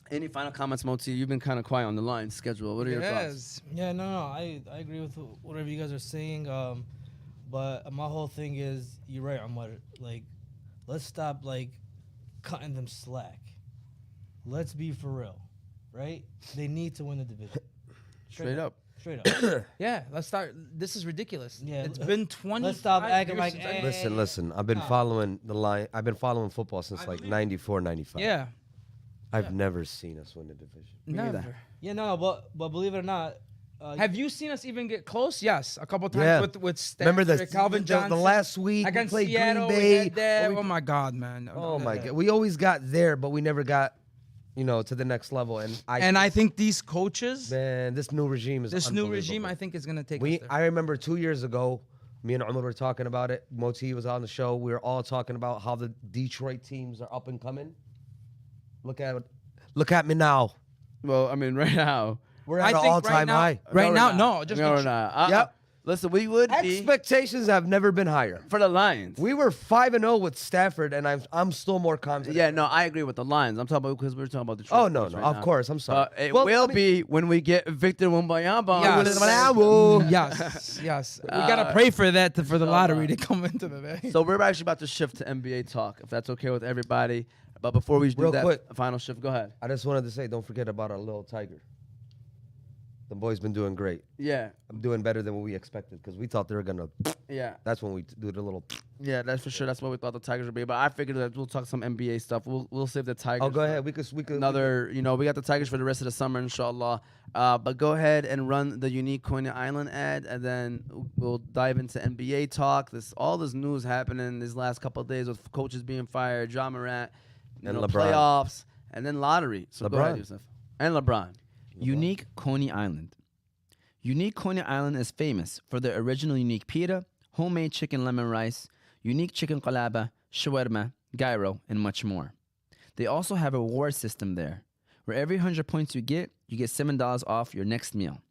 Any final comments, Moti? You've been kind of quiet on the line schedule. What are your thoughts? Yes. Yeah, no, I agree with whatever you guys are saying. But my whole thing is, you're right, Ahmad. Like, let's stop cutting them slack. Let's be for real, right? They need to win the division. Straight up. Straight up. Yeah, let's start. This is ridiculous. Yeah, It's been 20. let's stop acting like, Listen. I've been following the line. I've been following football since like 94, 95. Yeah, I've never seen us win the division. never. Yeah, no, but believe it or not, Have you seen us even get close? Yes, a couple times Yeah. with Remember Stanford, Calvin Johnson. the last week we against played Seattle. Green We Bay. had that. Oh my God, man. Oh my God, we always got there, but we never got, to the next level. And I think these coaches, man, this new regime is unbelievable. I think is gonna take us there. I remember 2 years ago, me and Umar were talking about it. Moti was on the show. We were all talking about how the Detroit teams are up and coming. Look at me now. Well, I mean, right now. We're at an all-time high. Right now, no, just we're not. Yep. Listen, we would be Expectations have never been higher. for the Lions. We were 5-0 with Stafford, and I'm still more confident. Yeah, no, I agree with the Lions. I'm talking about because we're talking about Detroit. Oh no, right of now. course. I'm sorry. It Well, will I mean- be when we get Victor Wembanyama. Yes. We gotta pray for that for the lottery to come into the day. So we're actually about to shift to NBA talk, if that's okay with everybody. But before we do Real that quick. final shift, go ahead. I just wanted to say, don't forget about our little tiger. The boys been doing great. Yeah, I'm doing better than what we expected because we thought they were gonna. yeah, That's when we do the little. yeah. That's for sure. That's what we thought the Tigers would be. But I figured that we'll talk some NBA stuff. We'll save the Tigers. Oh, go for ahead. We could. Another, we got the Tigers for the rest of the summer, inshallah. But go ahead and run the unique Coney Island ad, and then we'll dive into NBA talk. All this news happening these last couple of days with coaches being fired, John Morant, And LeBron. playoffs, and then lottery. So go ahead, LeBron. Yusuf. And LeBron. Unique Coney Island. Unique Coney Island is famous for their original unique pita, homemade chicken lemon rice, unique chicken qalaba, shawarma, gyro, and much more. They also have a reward system there, where every 100 points you get $7 off your next meal.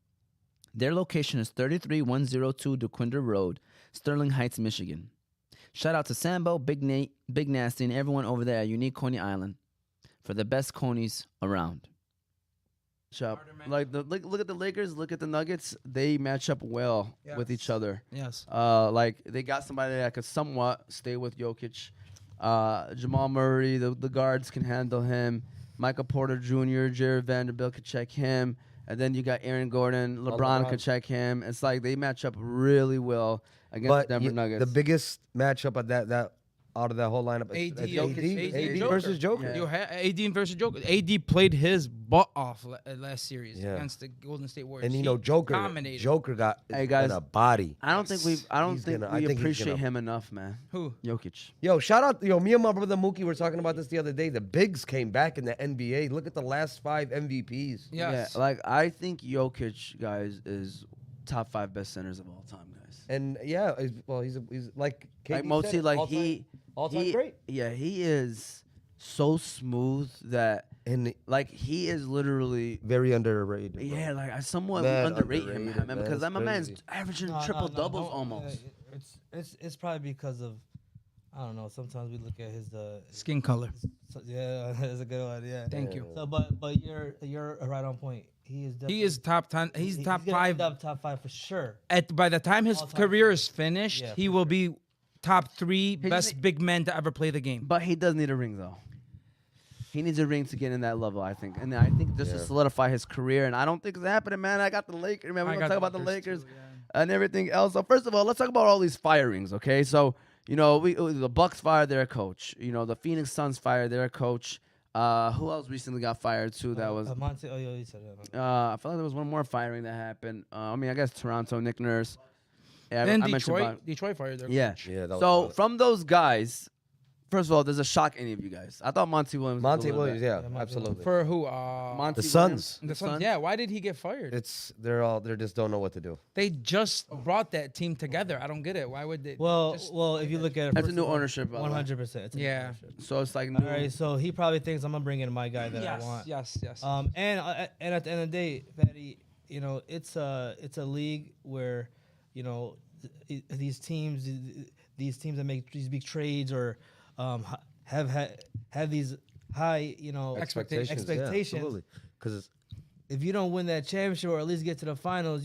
Their location is 33102 DeQuinder Road, Sterling Heights, Michigan. Shout out to Sambo, Big Nate, Big Nasty, and everyone over there at Unique Coney Island for the best conies around. Like look at the Lakers, look at the Nuggets. They match up well with each other. Yes. Like they got somebody that could somewhat stay with Jokic. Jamal Murray, the guards can handle him. Michael Porter Jr., Jared Vanderbilt could check him. And then you got Aaron Gordon, LeBron could check him. It's like they match up really well against the Denver Nuggets. The biggest matchup of that out of that whole lineup is AD versus Joker. Yo, AD versus Joker. AD played his butt off last series against the Golden State Warriors. And dominated. Joker got Hey, guys, a body. I don't think we appreciate him enough, man. Who? Jokic. Yo, shout out, me and my brother Mookie were talking about this the other day. The bigs came back in the NBA. Look at the last 5 MVPs. Yes. Yeah, like I think Jokic, guys, is top 5 best centers of all time, guys. And yeah, he's like KD Like mostly said, like all-time great. Yeah, he is so smooth that And he is literally very underrated. bro. yeah, like I somewhat Man, underrate him, underrated, man, man. because It's my man's crazy. averaging No, triple no, doubles don't- almost. It's probably because of, I don't know. Sometimes we look at his Skin color. yeah, that's a good one. Yeah. Thank you. So, but you're right on point. He is. He is top 10. He's top gonna 5. end up top 5 for sure. By the time his All-time career is finished, Yeah, he for will be top 3 just best need- big men to ever play the game. But he does need a ring though. He needs a ring to get in that level, I think. And I think just to solidify his career. And I don't think it's happening, man. I got the Lakers. Man, we're going to talk about the Lakers and everything else. So first of all, let's talk about all these firings, okay? So, the Bucks fired their coach. The Phoenix Suns fired their coach. Who else recently got fired too? That was Monte. Oh, yeah, you said that. I feel like there was one more firing that happened. I guess Toronto, Nick Nurse. Yeah, Then I mentioned Detroit fired their yeah. coach. Yeah, that was So wild. from those guys, first of all, does it shock any of you guys? I thought Monty Williams. was a little Williams, bit- yeah, Monty absolutely. For who? Monty The Williams? Suns. The Suns. Yeah, why did he get fired? They just don't know what to do. They just brought that team together. I don't get it. Why would they? Well, if you look at it, That's a first new of all, ownership. by the way. 100%. Yeah. So it's like All right, so he probably thinks I'm gonna bring in my guy that I want. Yes. And at the end of the day, Fadi, it's a league where, these teams that make these big trades or have these high, expectations. Because If you don't win that championship or at least get to the finals,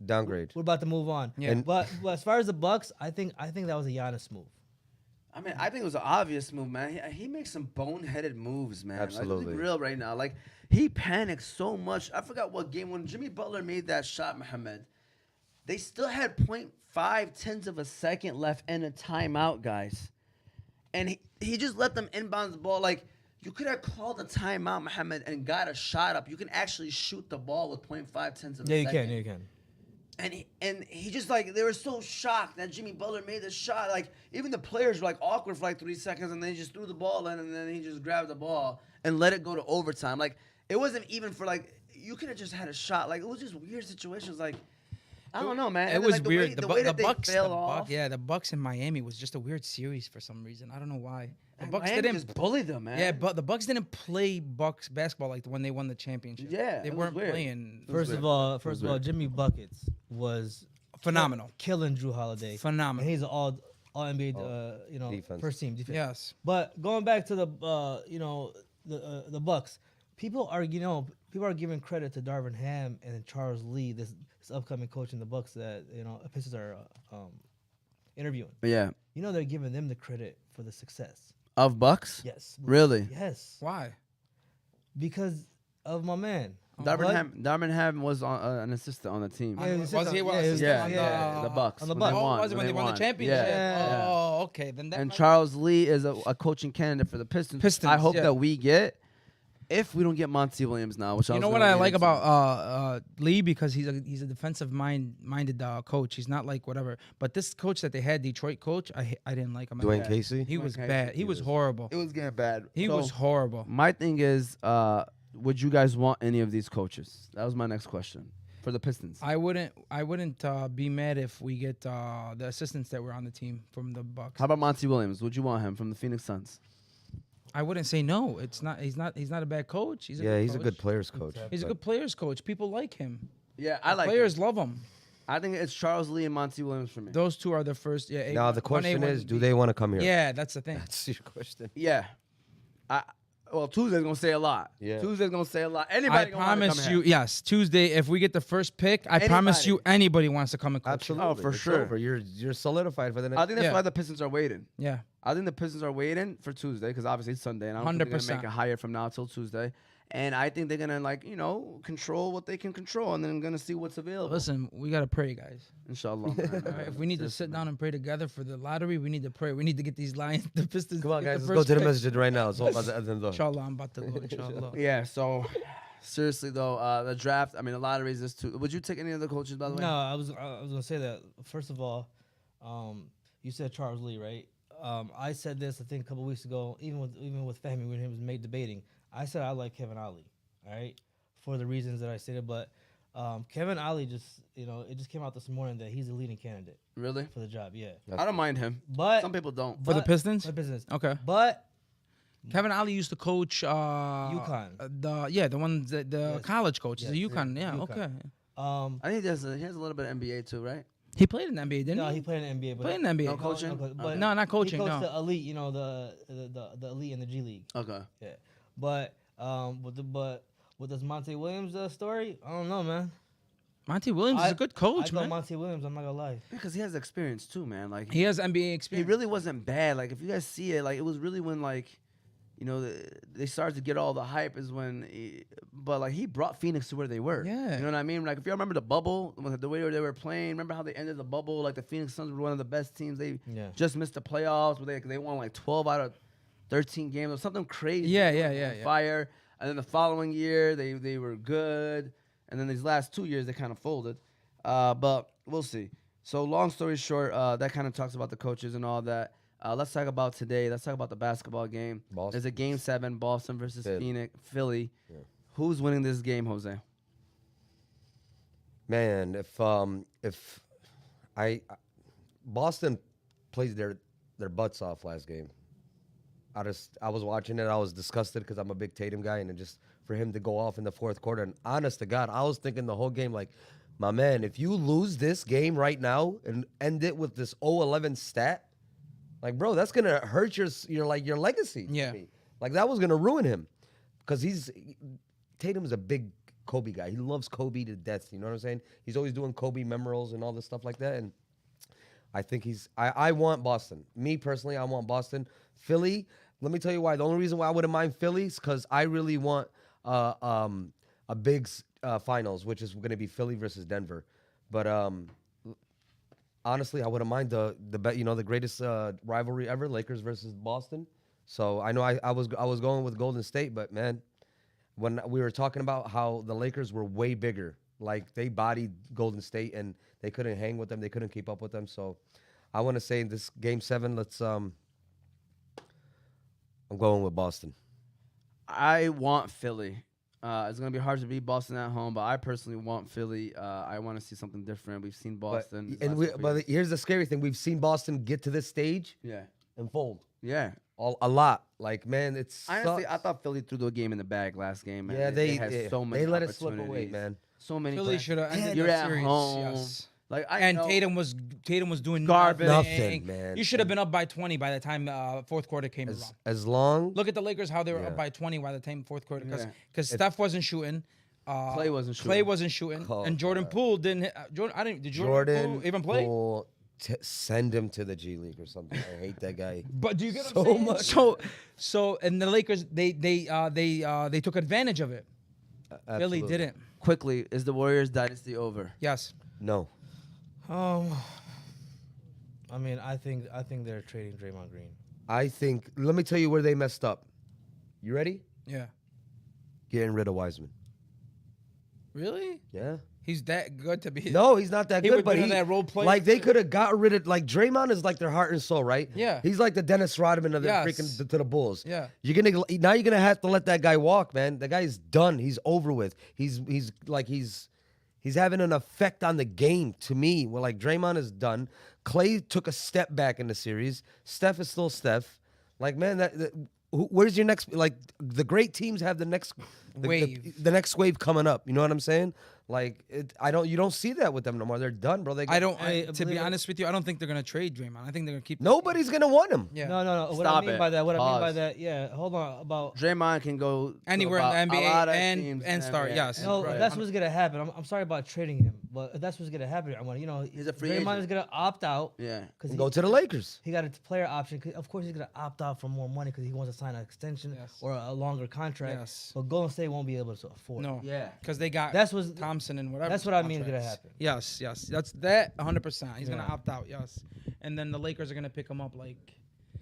downgrade. we're about to move on. Yeah. But as far as the Bucks, I think that was a Giannis move. I mean, I think it was an obvious move, man. He makes some boneheaded moves, man. Absolutely. Like, let's be real right now. Like, he panicked so much. I forgot what game when Jimmy Butler made that shot, Mohamed. They still had 0.5 of a second left and a timeout, guys. And he just let them inbound the ball. Like, you could have called a timeout, Mohamed, and got a shot up. You can actually shoot the ball with 0.5 of a second. Yeah, you can. And he just like they were so shocked that Jimmy Butler made the shot. Like even the players were like awkward for like 3 seconds, and then he just threw the ball in, and then he just grabbed the ball and let it go to overtime. Like it wasn't even for like you could have just had a shot. Like it was just weird situations. Like I don't know, man. It And then, was like, weird. Bucks. The Bucks in Miami was just a weird series for some reason. I don't know why. The Bucks Miami didn't just bully them, man. Yeah, but the Bucks didn't play Bucks basketball like when they won the championship. Yeah, they it was weren't weird. playing. First of all, Jimmy Buckets was Phenomenal. killing Drew Holiday. Phenomenal. And he's an all NBA, defense. first team defense. Yes. But going back to the the Bucks, people are giving credit to Darvin Ham and Charles Lee, this upcoming coach in the Bucks that Pistons are interviewing. Yeah. They're giving them the credit for the success. Of Bucks? Yes. Really? Yes. Why? Because of my man. Darvin Ham was an assistant on the team. Yeah, Was he? The Bucks. On the when Bucks. they Oh, won, was it when they won the championship? Yeah. Oh, okay. Then that And might- Charles Lee is a coaching candidate for the Pistons. I hope yeah. that we get, if we don't get Monty Williams now, which You know what I like about Lee, because he's a defensive minded coach. He's not like whatever. But this coach that they had, Detroit coach, I didn't like him. Dwayne Casey? He was Casey, bad. He was horrible. It was getting bad. He was horrible. My thing is, would you guys want any of these coaches? That was my next question for the Pistons. I wouldn't be mad if we get the assistants that were on the team from the Bucks. How about Monty Williams? Would you want him from the Phoenix Suns? I wouldn't say no. It's not. He's not a bad coach. He's a a good players coach. He's a good players coach. People like him. Yeah, I like Players him. love him. I think it's Charles Lee and Monty Williams for me. Those two are the first. Yeah. Now the question is, do they want to come here? Yeah, that's the thing. That's your question. Yeah. Well, Tuesday's gonna say a lot. Yeah. Tuesday's gonna say a lot. I Anybody gonna wanna promise come you, here. yes, Tuesday, if we get the first pick, I promise you anybody wants to come and coach. Absolutely. Oh, for It's sure. over. You're solidified for the next. I think that's Yeah. why the Pistons are waiting. Yeah. I think the Pistons are waiting for Tuesday because obviously it's Sunday, and I don't think they're gonna 100%. make it higher from now till Tuesday. And I think they're gonna control what they can control, and then gonna see what's available. Listen, we gotta pray, guys. Inshallah. All right, if we need to sit down and pray together for the lottery, we need to pray. We need to get these Lions, the Pistons. Come on, get guys, the let's go first to the pick. masjid right now. It's all about the adhan though. Inshallah, I'm about to go. Inshallah. Yeah. So seriously though, the draft. I mean, the lottery is this too. Would you take any of the coaches by the way? No, I was gonna say that. First of all, you said Charles Lee, right? I said this I think a couple weeks ago, even with Fahmy when he was debating. I said I like Kevin Ollie, all right, for the reasons that I stated. But Kevin Ollie just it just came out this morning that he's a leading candidate Really? for the job. Yeah, I don't mind him. but Some people don't. For the Pistons? for the Pistons. Okay. But Kevin Ollie used to coach UConn. The one the Yes. college coach. Yes, He's a UConn. yeah, Yeah. UConn. Okay. I think he has a little bit of NBA too, right? He played in the NBA, didn't no, he? he played in the NBA. But Played in the NBA. No coaching? but No, not coaching, He coached no. the elite, the elite in the G League. Okay. Yeah, but with this Monty Williams story, I don't know, man. Monty Williams is a good coach, I go man. Monty Williams. I'm not gonna lie. Because he has experience too, man. Like He has NBA he experience. really wasn't bad. Like if you guys see it, like it was really when they started to get all the hype is when, he brought Phoenix to where they were. Yeah. You know what I mean? Like if you remember the bubble, the way they were playing, remember how they ended the bubble? Like the Phoenix Suns were one of the best teams. They Yeah. just missed the playoffs, but they won like 12 out of 13 games or something crazy. Yeah, They yeah, were yeah, on yeah. Fire. And then the following year they were good, and then these last 2 years they kind of folded. But we'll see. So long story short, that kind of talks about the coaches and all that. Let's talk about today. Let's talk about the basketball game. Boston. There's a game 7, Boston versus Philly. Philly. Yeah. Who's winning this game, Jose? Man, if Boston plays their butts off last game. I was watching it. I was disgusted because I'm a big Tatum guy, and just for him to go off in the fourth quarter. And honest to God, I was thinking the whole game, like, my man, if you lose this game right now and end it with this 0-11 stat, like, bro, that's gonna hurt your legacy. Yeah. Like that was gonna ruin him, because Tatum's a big Kobe guy. He loves Kobe to death. You know what I'm saying? He's always doing Kobe memorials and all this stuff like that. And I think I want Boston. Me personally, I want Boston. Philly. Let me tell you why. The only reason why I wouldn't mind Philly is because I really want a big finals, which is going to be Philly versus Denver. But honestly, I wouldn't mind the greatest rivalry ever, Lakers versus Boston. So I know I was going with Golden State, but man, when we were talking about how the Lakers were way bigger, like they bodied Golden State and they couldn't hang with them, they couldn't keep up with them. So I want to say in this Game 7, I'm going with Boston. I want Philly. It's gonna be hard to beat Boston at home, but I personally want Philly. I want to see something different. We've seen Boston, but here's the scary thing: we've seen Boston get to this stage, and fold. Yeah, a lot. Like, man, it's honestly, I thought Philly threw the game in the bag last game. Man. Yeah, they had so many. They let it slip away, man. So many. Philly should have ended You're the at series. home. Yes. Like Tatum was doing Garbage. Nothing, man. You should have been up by 20 by the time fourth quarter came around. As long. Look at the Lakers, how they were up by 20 by the time fourth quarter, because Yeah. Steph wasn't shooting. Clay wasn't shooting. Clay wasn't shooting, Oh, and Jordan Poole didn't. Did Jordan Poole even play? Poole, send him to the G League or something. I hate that guy. But do you get So what I'm much. saying? So and the Lakers they took advantage of it. Philly Absolutely. didn't. Quickly, is the Warriors dynasty over? Yes. No. I mean, I think they're trading Draymond Green. I think. Let me tell you where they messed up. You ready? Yeah. Getting rid of Wiseman. Really? Yeah. He's that good to be. No, he's not that He good. would But be in that role player. like they could have got rid of. Like Draymond is like their heart and soul, right? Yeah. He's like the Dennis Rodman of the Yes. freaking to the Bulls. Yeah. You're gonna have to let that guy walk, man. The guy's done. He's over with. He's having an effect on the game to me. Well, like Draymond is done. Clay took a step back in the series. Steph is still Steph. Like, man, where's your next? Like, the great teams have the next Wave. the next wave coming up. You know what I'm saying? Like, you don't see that with them no more. They're done, bro. To be honest with you, I don't think they're gonna trade Draymond. I think they're gonna keep. Nobody's gonna want him. Yeah. No. What Stop I mean it. by that, Pause. yeah. Hold on. About Draymond can go to Anywhere in about the a NBA lot of and- teams and in start, NBA. yes. And no, right. if that's what's gonna happen. I'm sorry about trading him, but if that's what's gonna happen, I want He's a free Draymond agent. is gonna opt out. Yeah. because Go to the Lakers. he got a player option. Of course, he's gonna opt out for more money because he wants to sign an extension Yes. or a longer contract. Yes. But Golden State won't be able to afford. No. Yeah. Because they got That's what's- Thompson and whatever. that's what I mean is gonna contracts. happen. Yes. That's that 100%. He's gonna Yeah. opt out. Yes. And then the Lakers are gonna pick him up like.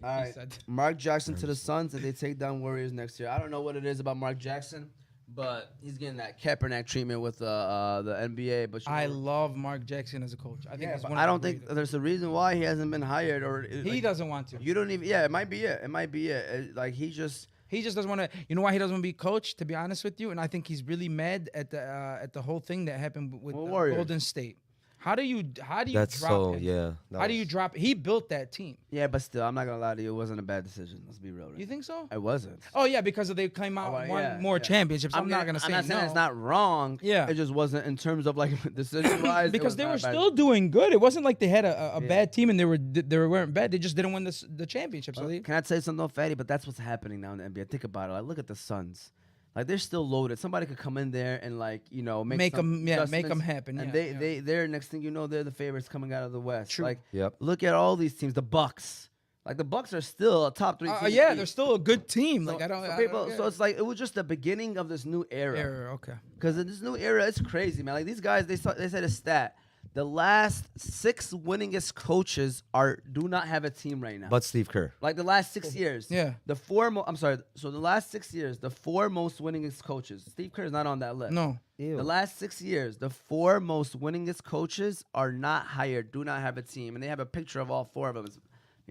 All right. said. Mark Jackson to the Suns if they take down Warriors next year. I don't know what it is about Mark Jackson, but he's getting that Kaepernick treatment with the NBA. But I love Mark Jackson as a coach. I think yeah, he's but one I of don't the think greatest. there's a reason why he hasn't been hired or He doesn't want to. You don't even. Yeah, it might be it. It might be it. Like he just. He just doesn't want to. You know why he doesn't want to be coached? To be honest with you, and I think he's really mad at the whole thing that happened with Warriors. Golden State. How do you That's drop so him? yeah. How do you drop? He built that team. Yeah, but still, I'm not gonna lie to you. It wasn't a bad decision. Let's be real. Right? You think so? It wasn't. Oh yeah, because they came out and won more championships. I'm not gonna say I'm not saying no. it's not wrong. Yeah. It just wasn't in terms of like decision wise. because they were still doing good. It wasn't like they had a bad team and they weren't bad. They just didn't win the championship. So they, Can I tell you something, though, Fadi? But that's what's happening now in the NBA. Think about it. Like, look at the Suns. Like, they're still loaded. Somebody could come in there and make Make some 'em- yeah, make adjustments, 'em happen, And yeah, they're next thing you know, they're the favorites coming out of the West. True. Like, Yep. look at all these teams. The Bucks. Like, the Bucks are still a top 3 team. in the yeah, league. they're still a good team. Like So, I don't. so I people, don't get so it. it's like it was just the beginning of this new era. Okay. Because in this new era, it's crazy, man. Like these guys, they said a stat. The last 6 winningest coaches do not have a team right now. But Steve Kerr. Like the last 6 years. Yeah. So the last 6 years, the 4 most winningest coaches. Steve Kerr is not on that list. No. Ew. The last 6 years, the 4 most winningest coaches are not hired, do not have a team, and they have a picture of all 4 of them.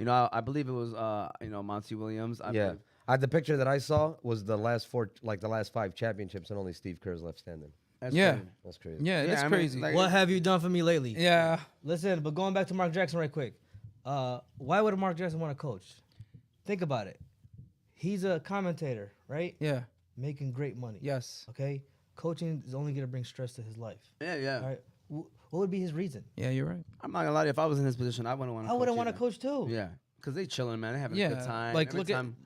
I believe it was Monty Williams. I Yeah. believe. The picture that I saw was the last 5 championships, and only Steve Kerr's left standing. That's Yeah. crazy. That's crazy. Yeah, that's I mean, crazy. like- What have you done for me lately? Yeah. Listen, but going back to Mark Jackson right quick. Why would Mark Jackson want to coach? Think about it. He's a commentator, right? Yeah. Making great money. Yes. Okay? Coaching is only going to bring stress to his life. Yeah. All right? What would be his reason? Yeah, you're right. I'm not gonna lie to you. If I was in his position, I wouldn't want to. I wouldn't want to coach too. Yeah, because they chilling, man. They having Yeah. a good time. Like Every look time.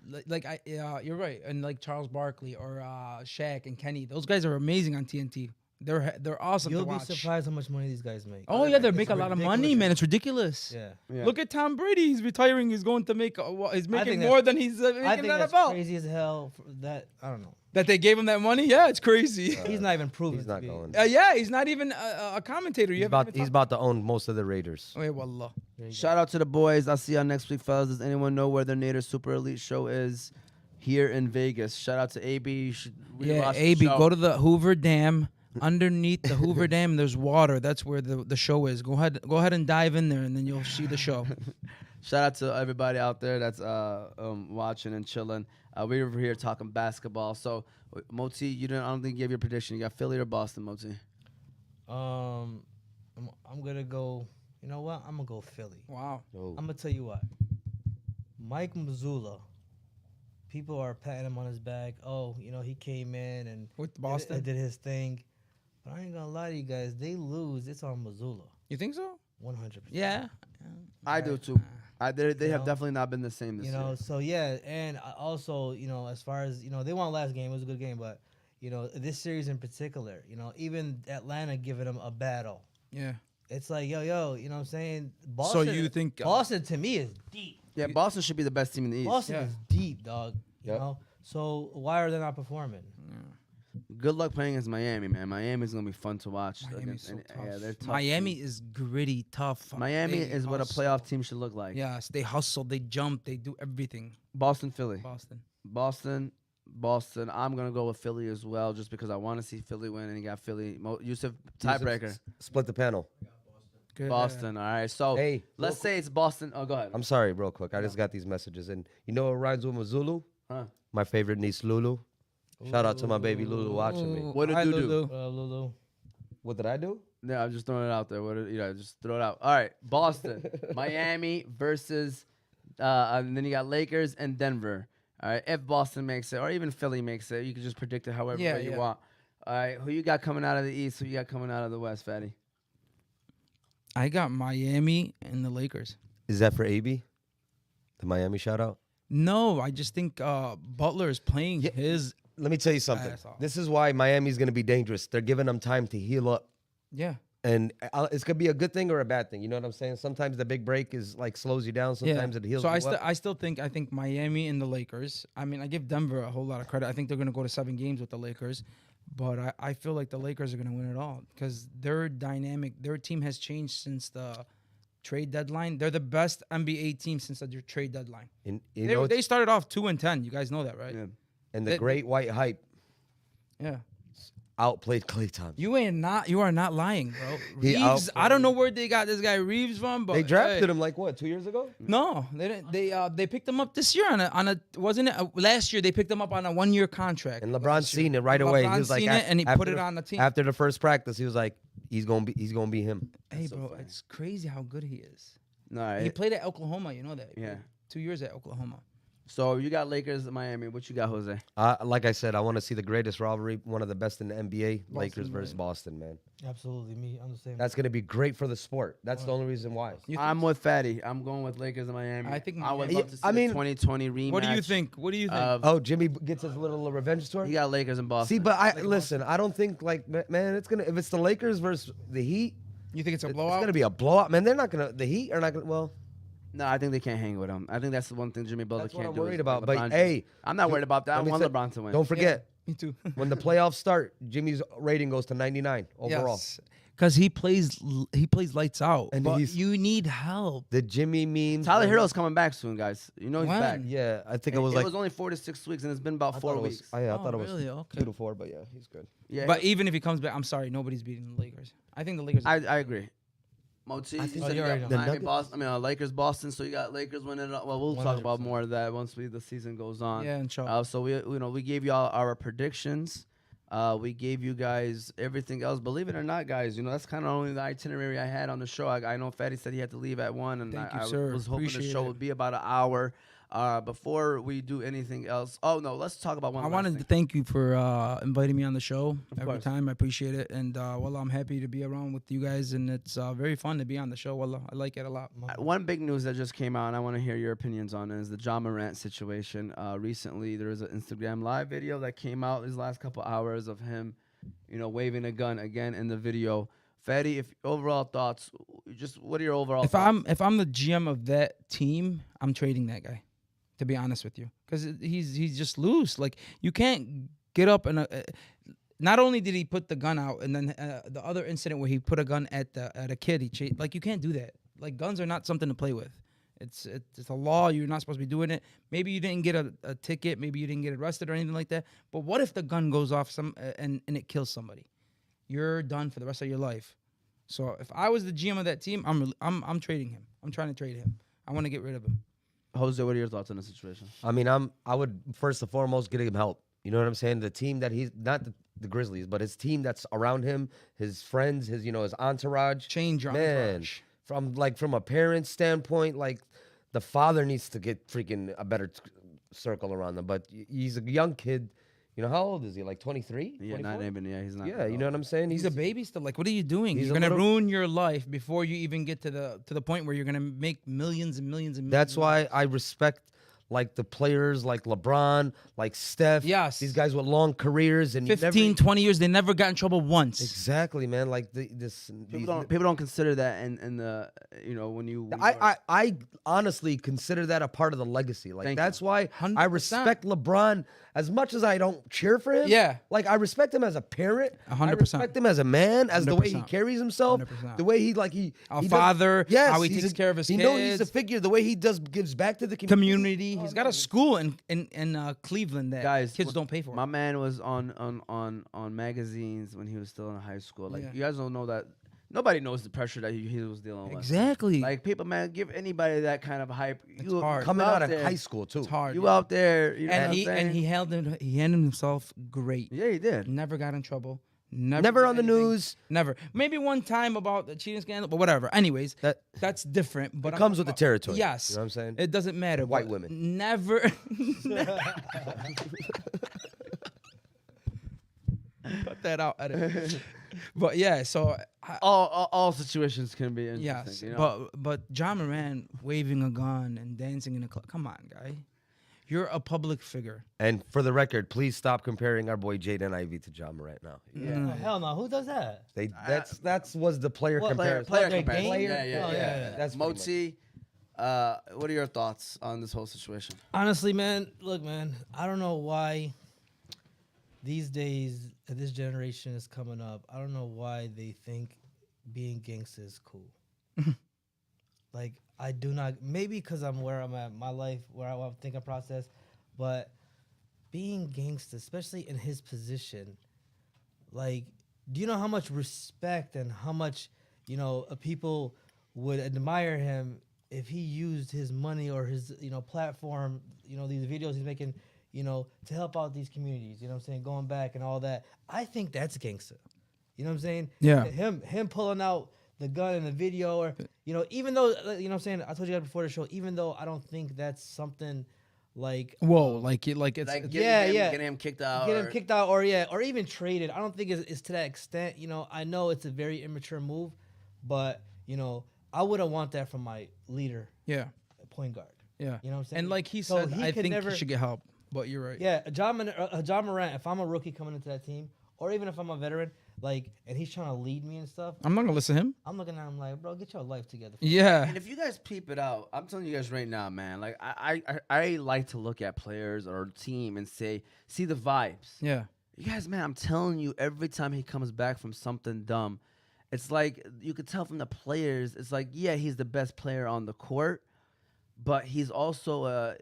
you're right. And like Charles Barkley or Shaq and Kenny, those guys are amazing on TNT. They're awesome You'll to be watch. surprised how much money these guys make. Oh yeah, they It's make a lot of ridiculous. money, man. It's ridiculous. Yeah. Yeah. Look at Tom Brady. He's retiring. He's going to make. He's think making that's- more than he's making I think in that's NFL. crazy as hell. That I don't know. That they gave him that money. Yeah, it's crazy. He's not even proven. He's to not be. going. Yeah, he's not even a commentator. He's about to own most of the Raiders. Wait, wallah. Shout out to the boys. I'll see y'all next week, fellas. Does anyone know where the Nader Super Elite show is? Here in Vegas. Shout out to AB. You should Yeah, rewatch the AB, show. go to the Hoover Dam. Underneath the Hoover Dam, there's water. That's where the show is. Go ahead and dive in there, and then you'll see the show. Shout out to everybody out there that's watching and chilling. We were here talking basketball. So, Moti, I don't think you gave your prediction. You got Philly or Boston, Moti? I'm gonna go. You know what? I'm gonna go Philly. Wow. Oh. I'm gonna tell you what. Mike Mazzulla. People are patting him on his back. Oh, he came in and With Boston? did his thing. But I ain't gonna lie to you guys. They lose. It's on Mazzulla. You think so? 100%. Yeah. I do too. They have know? definitely not been the same this year. So yeah, and also, as far as, they won last game, it was a good game, but, this series in particular, even Atlanta giving them a battle. Yeah. It's like, you know what I'm saying? Boston, you think, Boston to me is deep. Yeah, Boston should be the best team in the East. Boston Yeah. is deep, dog. You Yep. know? So why are they not performing? Good luck playing against Miami, man. Miami's gonna be fun to watch. Miami's so tough. Yeah, they're tough. Miami is gritty, tough. Miami They is what a hustle. playoff team should look like. Yes, they hustle, they jump, they do everything. Boston, Philly. Boston. Boston. I'm gonna go with Philly as well, just because I want to see Philly win, and you got Philly. Yusuf, tiebreaker. Split the panel. Good. Boston. All right. So Hey, let's say it's Boston. Oh, go ahead. I'm sorry, real quick. I just got these messages, and you know what rhymes with Mazulu? Huh. My favorite niece, Lulu. Shout out to my baby Lulu watching me. What did Hi, you do? Lulu. Lulu. What did I do? Yeah, I'm just throwing it out there. Just throw it out. All right, Boston, Miami versus, and then you got Lakers and Denver. All right, if Boston makes it, or even Philly makes it, you can just predict it however way you want. All right, who you got coming out of the East? Who you got coming out of the West, Fadi? I got Miami and the Lakers. Is that for AB? The Miami shout out? No, I just think Butler is playing his. Let me tell you something. Ass off. This is why Miami's going to be dangerous. They're giving them time to heal up. Yeah. And it's going to be a good thing or a bad thing. You know what I'm saying? Sometimes the big break is like slows you down. Sometimes it heals So you up. I think Miami and the Lakers. I mean, I give Denver a whole lot of credit. I think they're going to go to 7 games with the Lakers. But I feel like the Lakers are going to win it all because they're dynamic. Their team has changed since the trade deadline. They're the best NBA team since the trade deadline. And, you know, They started off 2-10. You guys know that, right? Yeah. and the they- great white hype Yeah. outplayed Klay Thompson. You are not lying, bro. He Reeves, I outplayed don't know where they got this guy Reeves from, but They drafted hey. him like what, 2 years ago? No, they didn't. They picked him up this year on a wasn't it last year? They picked him up on a 1-year contract. And LeBron last year. seen it right away. He LeBron was like, seen it and he after put it on the team. After the first practice, he was like, he's gonna be him. Hey, so bro, funny. it's crazy how good he is. No, He played at Oklahoma. You know that? He Yeah. played 2 years at Oklahoma. So you got Lakers and Miami. What you got, Jose? Like I said, I want to see the greatest rivalry, one of the best in the NBA, Lakers versus Miami. Boston, man. Absolutely, me. I'm the same. That's gonna be great for the sport. That's the only reason why. You I'm think- with Fatty. I'm going with Lakers and Miami. I think I would Miami- love to see I mean, the 2020 rematch. What do you think? What do you think? Of, Oh, Jimmy gets his little revenge tour. he got Lakers and Boston. See, but listen. I don't think man. It's gonna if it's the Lakers versus the Heat. You think it's a It's blowout? gonna be a blowout, man. They're not gonna. The Heat are not gonna. Well, No, I think they can't hang with him. I think that's the one thing Jimmy Butler that's what can't I'm do. worried is about. LeBron But James. hey, I'm not worried about that. I let me want say- LeBron to win. Don't forget Me too. when the playoffs start, Jimmy's rating goes to 99 overall. Because he plays lights out. And But he's- you need help. The Jimmy memes. Tyler Hero's coming back soon, guys. You know he's When? back. Yeah, I think It it was like. only 4 to 6 weeks, and it's been about I 4 thought it was- weeks. I Oh, thought it was really? Okay. 2 to 4, but yeah, he's good. Yeah, But even if he comes back, I'm sorry, nobody's beating the Lakers. I think the Lakers. I agree. Moti, you think- said you you already got know. Miami, Nuggets? Boston. Lakers, Boston. So you got Lakers winning it all. Well, we'll talk about 100%. more of that once the season goes on. yeah, inshallah. So we gave you all our predictions. We gave you guys everything else. Believe it or not, guys, that's kind of only the itinerary I had on the show. I know Fatty said he had to leave at 1, and Thank you, I sir. was hoping the Appreciate show it. would be about an hour. Before we do anything else, let's talk about one. I last wanted thing. to thank you for inviting me on the show every course. time. I appreciate it. And, well, I'm happy to be around with you guys. And it's very fun to be on the show. Wallah, I like it a lot. One big news that just came out, and I want to hear your opinions on it, is the Ja Morant situation. Recently, there was an Instagram live video that came out these last couple hours of him waving a gun again in the video. Fadi, if overall thoughts, just what are your overall If thoughts? I'm the GM of that team, I'm trading that guy. To be honest with you, because he's just loose. Like you can't get up and. Not only did he put the gun out, and then the other incident where he put a gun at a kid, like you can't do that. Like guns are not something to play with. It's a law. You're not supposed to be doing it. Maybe you didn't get a ticket. Maybe you didn't get arrested or anything like that. But what if the gun goes off and it kills somebody? You're done for the rest of your life. So if I was the GM of that team, I'm trading him. I'm trying to trade him. I want to get rid of him. Jose, what are your thoughts on the situation? I mean, I would first and foremost get him help. You know what I'm saying? The team that he's not the Grizzlies, but his team that's around him, his friends, his his entourage. Change your man. entourage. From a parent standpoint, like the father needs to get freaking a better circle around them. But he's a young kid. How old is he? Like 23? Yeah, not even. Yeah, he's not. Yeah, you know what I'm saying? He's a baby still. Like, what are you doing? He's You're a gonna little- ruin your life before you even get to the point where you're gonna make millions and millions and millions. That's why I respect like the players like LeBron, like Steph. Yes. These guys with long careers and 15, 20 years, they never got in trouble once. Exactly, man. Like People don't consider that in the when you. I honestly consider that a part of the legacy. Like Thank that's you. why 100%. I respect LeBron as much as I don't cheer for him. Yeah. Like I respect him as a parent. 100%. I respect him as a man, as the way he 100%. carries himself, 100%. the way he he does- father, yes, how he he's takes care of his He knows he's a kids. figure. The way he gives back to the community. Community. He's got a school in Cleveland that Guys, kids don't pay for. My man was on magazines when he was still in high school. Like Yeah. you guys don't know that. Nobody knows the pressure that he was dealing with. Exactly. Like people, man, give anybody that kind of hype. You hard. Coming out of there, high school too. It's hard. You out there, you know and what he I'm saying? he handled himself great. Yeah, he did. Never got in trouble. Never did on the anything. news. Never. Maybe one time about the cheating scandal, but whatever. Anyways, that's different. But It comes with the territory. Yes. You know what I'm saying? It doesn't matter. White but women. Never. Cut that out. Edit. But yeah, so All situations can be interesting. yes, You know? but John Moran waving a gun and dancing in a club. Come on, guy. You're a public figure. And for the record, please stop comparing our boy Jaden Ivey to John Morant now. Oh, hell no. Who does that? That's was the player comparison. Player Okay, comparison. game? Yeah. Oh, yeah. That's Moti, what are your thoughts on this whole situation? Honestly, man, look, man, I don't know why these days, this generation is coming up. I don't know why they think being gangsta is cool. Like, I do not, maybe because I'm where I'm at in my life, where I think I process, but being gangsta, especially in his position, like, do you know how much respect and how much, people would admire him if he used his money or his, platform, these videos he's making, to help out these communities, you know what I'm saying, going back and all that. I think that's gangster. You know what I'm saying? Yeah. Him pulling out the gun in the video or, even though, you know what I'm saying, I told you guys before the show, even though I don't think that's something like... Whoa, like it's Like getting him kicked out. Get him kicked out or even traded. I don't think it's to that extent. I know it's a very immature move, but, I wouldn't want that from my leader, yeah. point guard. Yeah. You know what I'm saying? And like he So said, he I could think never- he should get help. But you're right. Yeah, John Morant, if I'm a rookie coming into that team, or even if I'm a veteran, and he's trying to lead me and stuff, I'm not gonna listen to him. I'm looking at him like, bro, get your life together. Yeah. And if you guys peep it out, I'm telling you guys right now, man. Like I like to look at players or team and see the vibes. Yeah. You guys, man, I'm telling you, every time he comes back from something dumb, it's like you could tell from the players. It's like, yeah, he's the best player on the court, but he's also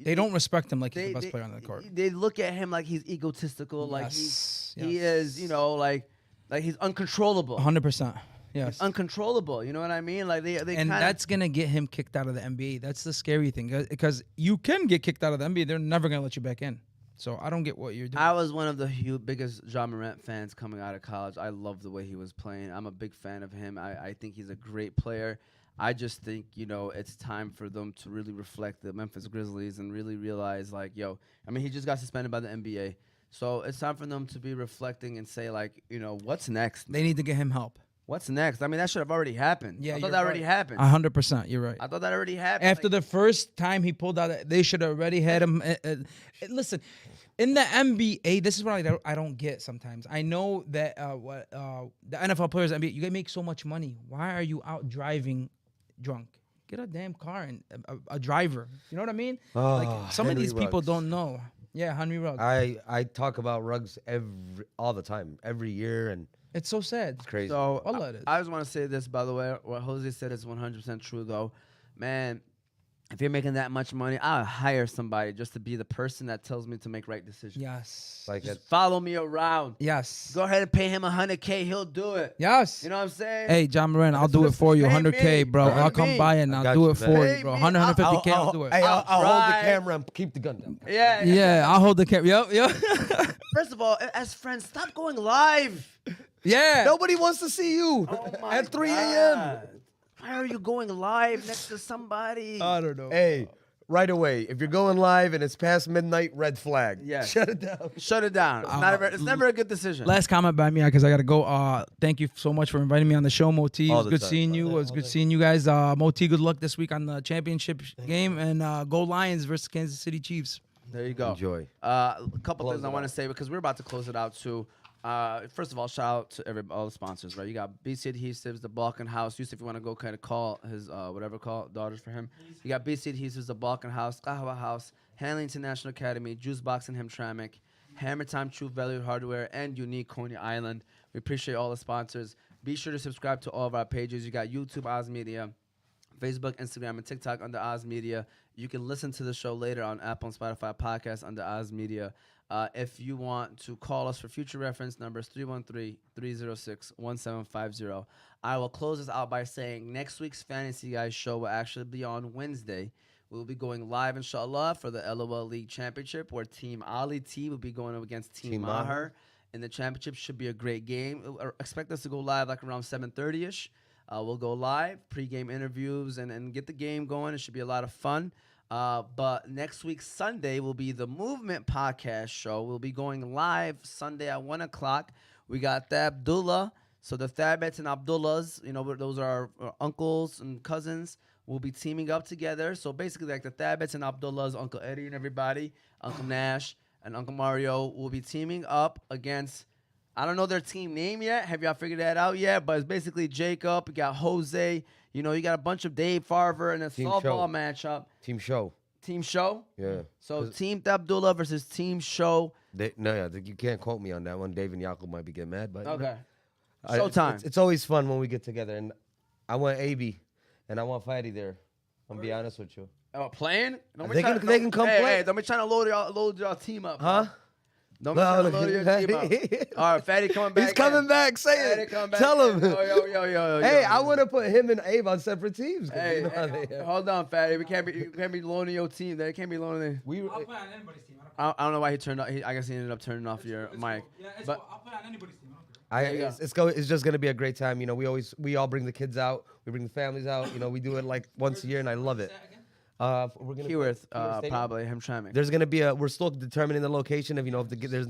They don't respect him like he's the best player on the court. They look at him like he's egotistical, like he is, like he's uncontrollable. 100%. Yes. He's uncontrollable. You know what I mean? Like they And kinda, that's gonna get him kicked out of the NBA. That's the scary thing, because you can get kicked out of the NBA. They're never gonna let you back in. So I don't get what you're doing. I was one of the biggest John Morant fans coming out of college. I love the way he was playing. I'm a big fan of him. I think he's a great player. I just think, it's time for them to really reflect the Memphis Grizzlies and really realize, he just got suspended by the NBA. So it's time for them to be reflecting and say, what's next? They need to get him help. What's next? I mean, that should have already happened. Yeah, I thought you're that already right. happened. 100%. You're right. I thought that already happened. After the first time he pulled out, they should have already had him. Listen, In the NBA, this is what I don't get sometimes. I know that the NFL players, NBA, you guys make so much money. Why are you out driving drunk? Get a damn car and a driver. You know what I mean? Like some of these people don't know. Yeah, Henry Ruggs. I talk about Ruggs all the time, every year, and it's so sad. it's crazy. So it is. I just want to say this, by the way. What Jose said is 100% true, though. Man, if you're making that much money, I'll hire somebody just to be the person that tells me to make right decisions. Yes. Like Just follow me around. Yes. Go ahead and pay him $100K. He'll do it. Yes. You know what I'm saying? Hey, John Moran, I'll do it for you. Pay 100K, me. bro. Pay I'll come me. by and I'll got do you, it man. for Pay you, bro. me. 150K, I'll do it. Hey, I'll hold Right. the camera and keep the gun down. Yeah. Yeah, I'll hold the camera. Yep. First of all, as friends, stop going live. Yeah. Nobody wants to see you Oh my at 3 a.m. God. Why are you going live next to somebody? I don't know. Hey, right away. If you're going live and it's past midnight, red flag. Yes. Shut it down. Shut it down. It's never a good decision. Last comment by me because I gotta go. Thank you so much for inviting me on the show, Moti. It All was the good time, seeing you. It was good seeing you guys. Moti, good luck this week on the championship game, and go Lions versus Kansas City Chiefs. There you go. Enjoy. A couple Close things I it want to out. say because we're about to close it out too. First of all, shout out to all the sponsors, right? You got BC Adhesives, the Balkan House. Yusuf, if you want to go kind of call his daughters for him. You got BC Adhesives, the Balkan House, Qahwa House, Hanley International Academy, Juice Box and Hamtramck, Hammer Time True Value Hardware, and Unique Coney Island. We appreciate all the sponsors. Be sure to subscribe to all of our pages. You got YouTube, Oz Media, Facebook, Instagram, and TikTok under Oz Media. You can listen to the show later on Apple and Spotify podcasts under Oz Media. If you want to call us for future reference, numbers 313-306-1750. I will close this out by saying next week's Fantasy Guys show will actually be on Wednesday. We'll be going live, inshallah, for the LOL League Championship, where Team Ali T will be going up against Team Maher. And the championship should be a great game. Expect us to go live like around 7:30ish. We'll go live, pregame interviews, and get the game going. It should be a lot of fun. But next week, Sunday, will be the Movement Podcast show. We'll be going live Sunday at 1 o'clock. We got the Abdullah. So the Thabits and Abdullahs, those are our uncles and cousins. We'll be teaming up together. So basically, like the Thabits and Abdullahs, Uncle Eddie and everybody, Uncle Nash and Uncle Mario will be teaming up against, I don't know their team name yet. Have y'all figured that out yet? But it's basically Jacob. You got Jose. You got a bunch of Dave Farver and a Team softball Show. matchup. Team show. Team Show? Yeah. So Team Abdullah versus Team Show. You can't quote me on that one. Dave and Yaakov might be getting mad, but Okay. I- Showtime. It's always fun when we get together, and I want AB and I want Fadi there. I'm gonna be honest with you. Oh, playing? Don't be They trying- can- they can come hey, play. Hey, don't be trying to load y'all team up. Huh? Don't be trying to load your team up. All right, Fadi coming back. He's coming in. back. Say Fadi it. coming back Tell in. him. Yo. Hey, I want to put him and Abe on separate teams. 'cause Hey, you know how they are. hold on, Fadi. You can't be loaning your team. They can't be loaning. I'll play on anybody's team. I don't know why he turned off. I guess he ended up turning off your mic. But I'll play on anybody's team. I don't care. It's just gonna be a great time. We all bring the kids out. We bring the families out. We do it like once a year, and I love it. We're gonna Keyworth, Stadium? probably Hamtramck. There's gonna be we're still determining the location of they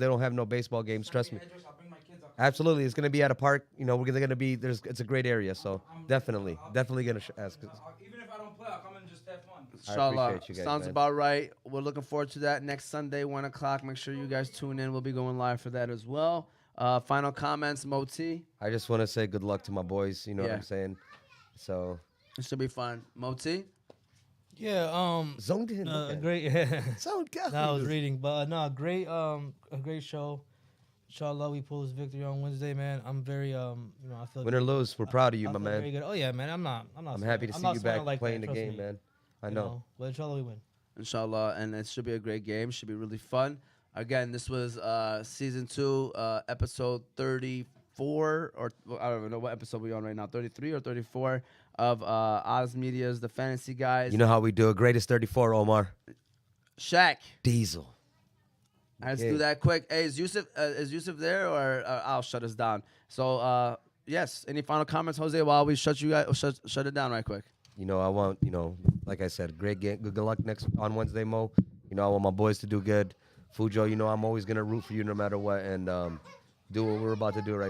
don't have no baseball games. Trust me. I'll bring my kids up. Absolutely, it's gonna be at a park. We're gonna be it's a great area. So definitely gonna ask. Even if I don't play, I'll come and just have fun. Inshallah. appreciate you guys, Sounds man. about right. We're looking forward to that next Sunday, 1 o'clock. Make sure you guys tune in. We'll be going live for that as well. Final comments, Moti. I just want to say good luck to my boys. You know what Yeah. I'm saying? So It should be fun. Moti? Yeah. zoned in. A great. So No, I was reading, but no, a great show. Inshallah, we pull this victory on Wednesday, man. I'm very I feel Win or lose, we're proud of you, I my feel very man. good. Oh yeah, man. I'm not. I'm happy to see you back playing the game, man. I know. But inshallah, we win. Inshallah. And it should be a great game. Should be really fun. Again, this was season 2, episode 34, or I don't even know what episode we're on right now, 33 or 34 of Oz Media's The Fantasy Guys. You know how we do it. Greatest 34, Omar. Shaq. Diesel. Let's Okay. do that quick. Hey, is Yusuf there, or I'll shut us down? So, yes. Any final comments, Jose, while we shut it down right quick? I want, like I said, great game. Good luck on Wednesday, Mo. I want my boys to do good. Fujo, I'm always going to root for you no matter what, and do what we're about to do right now.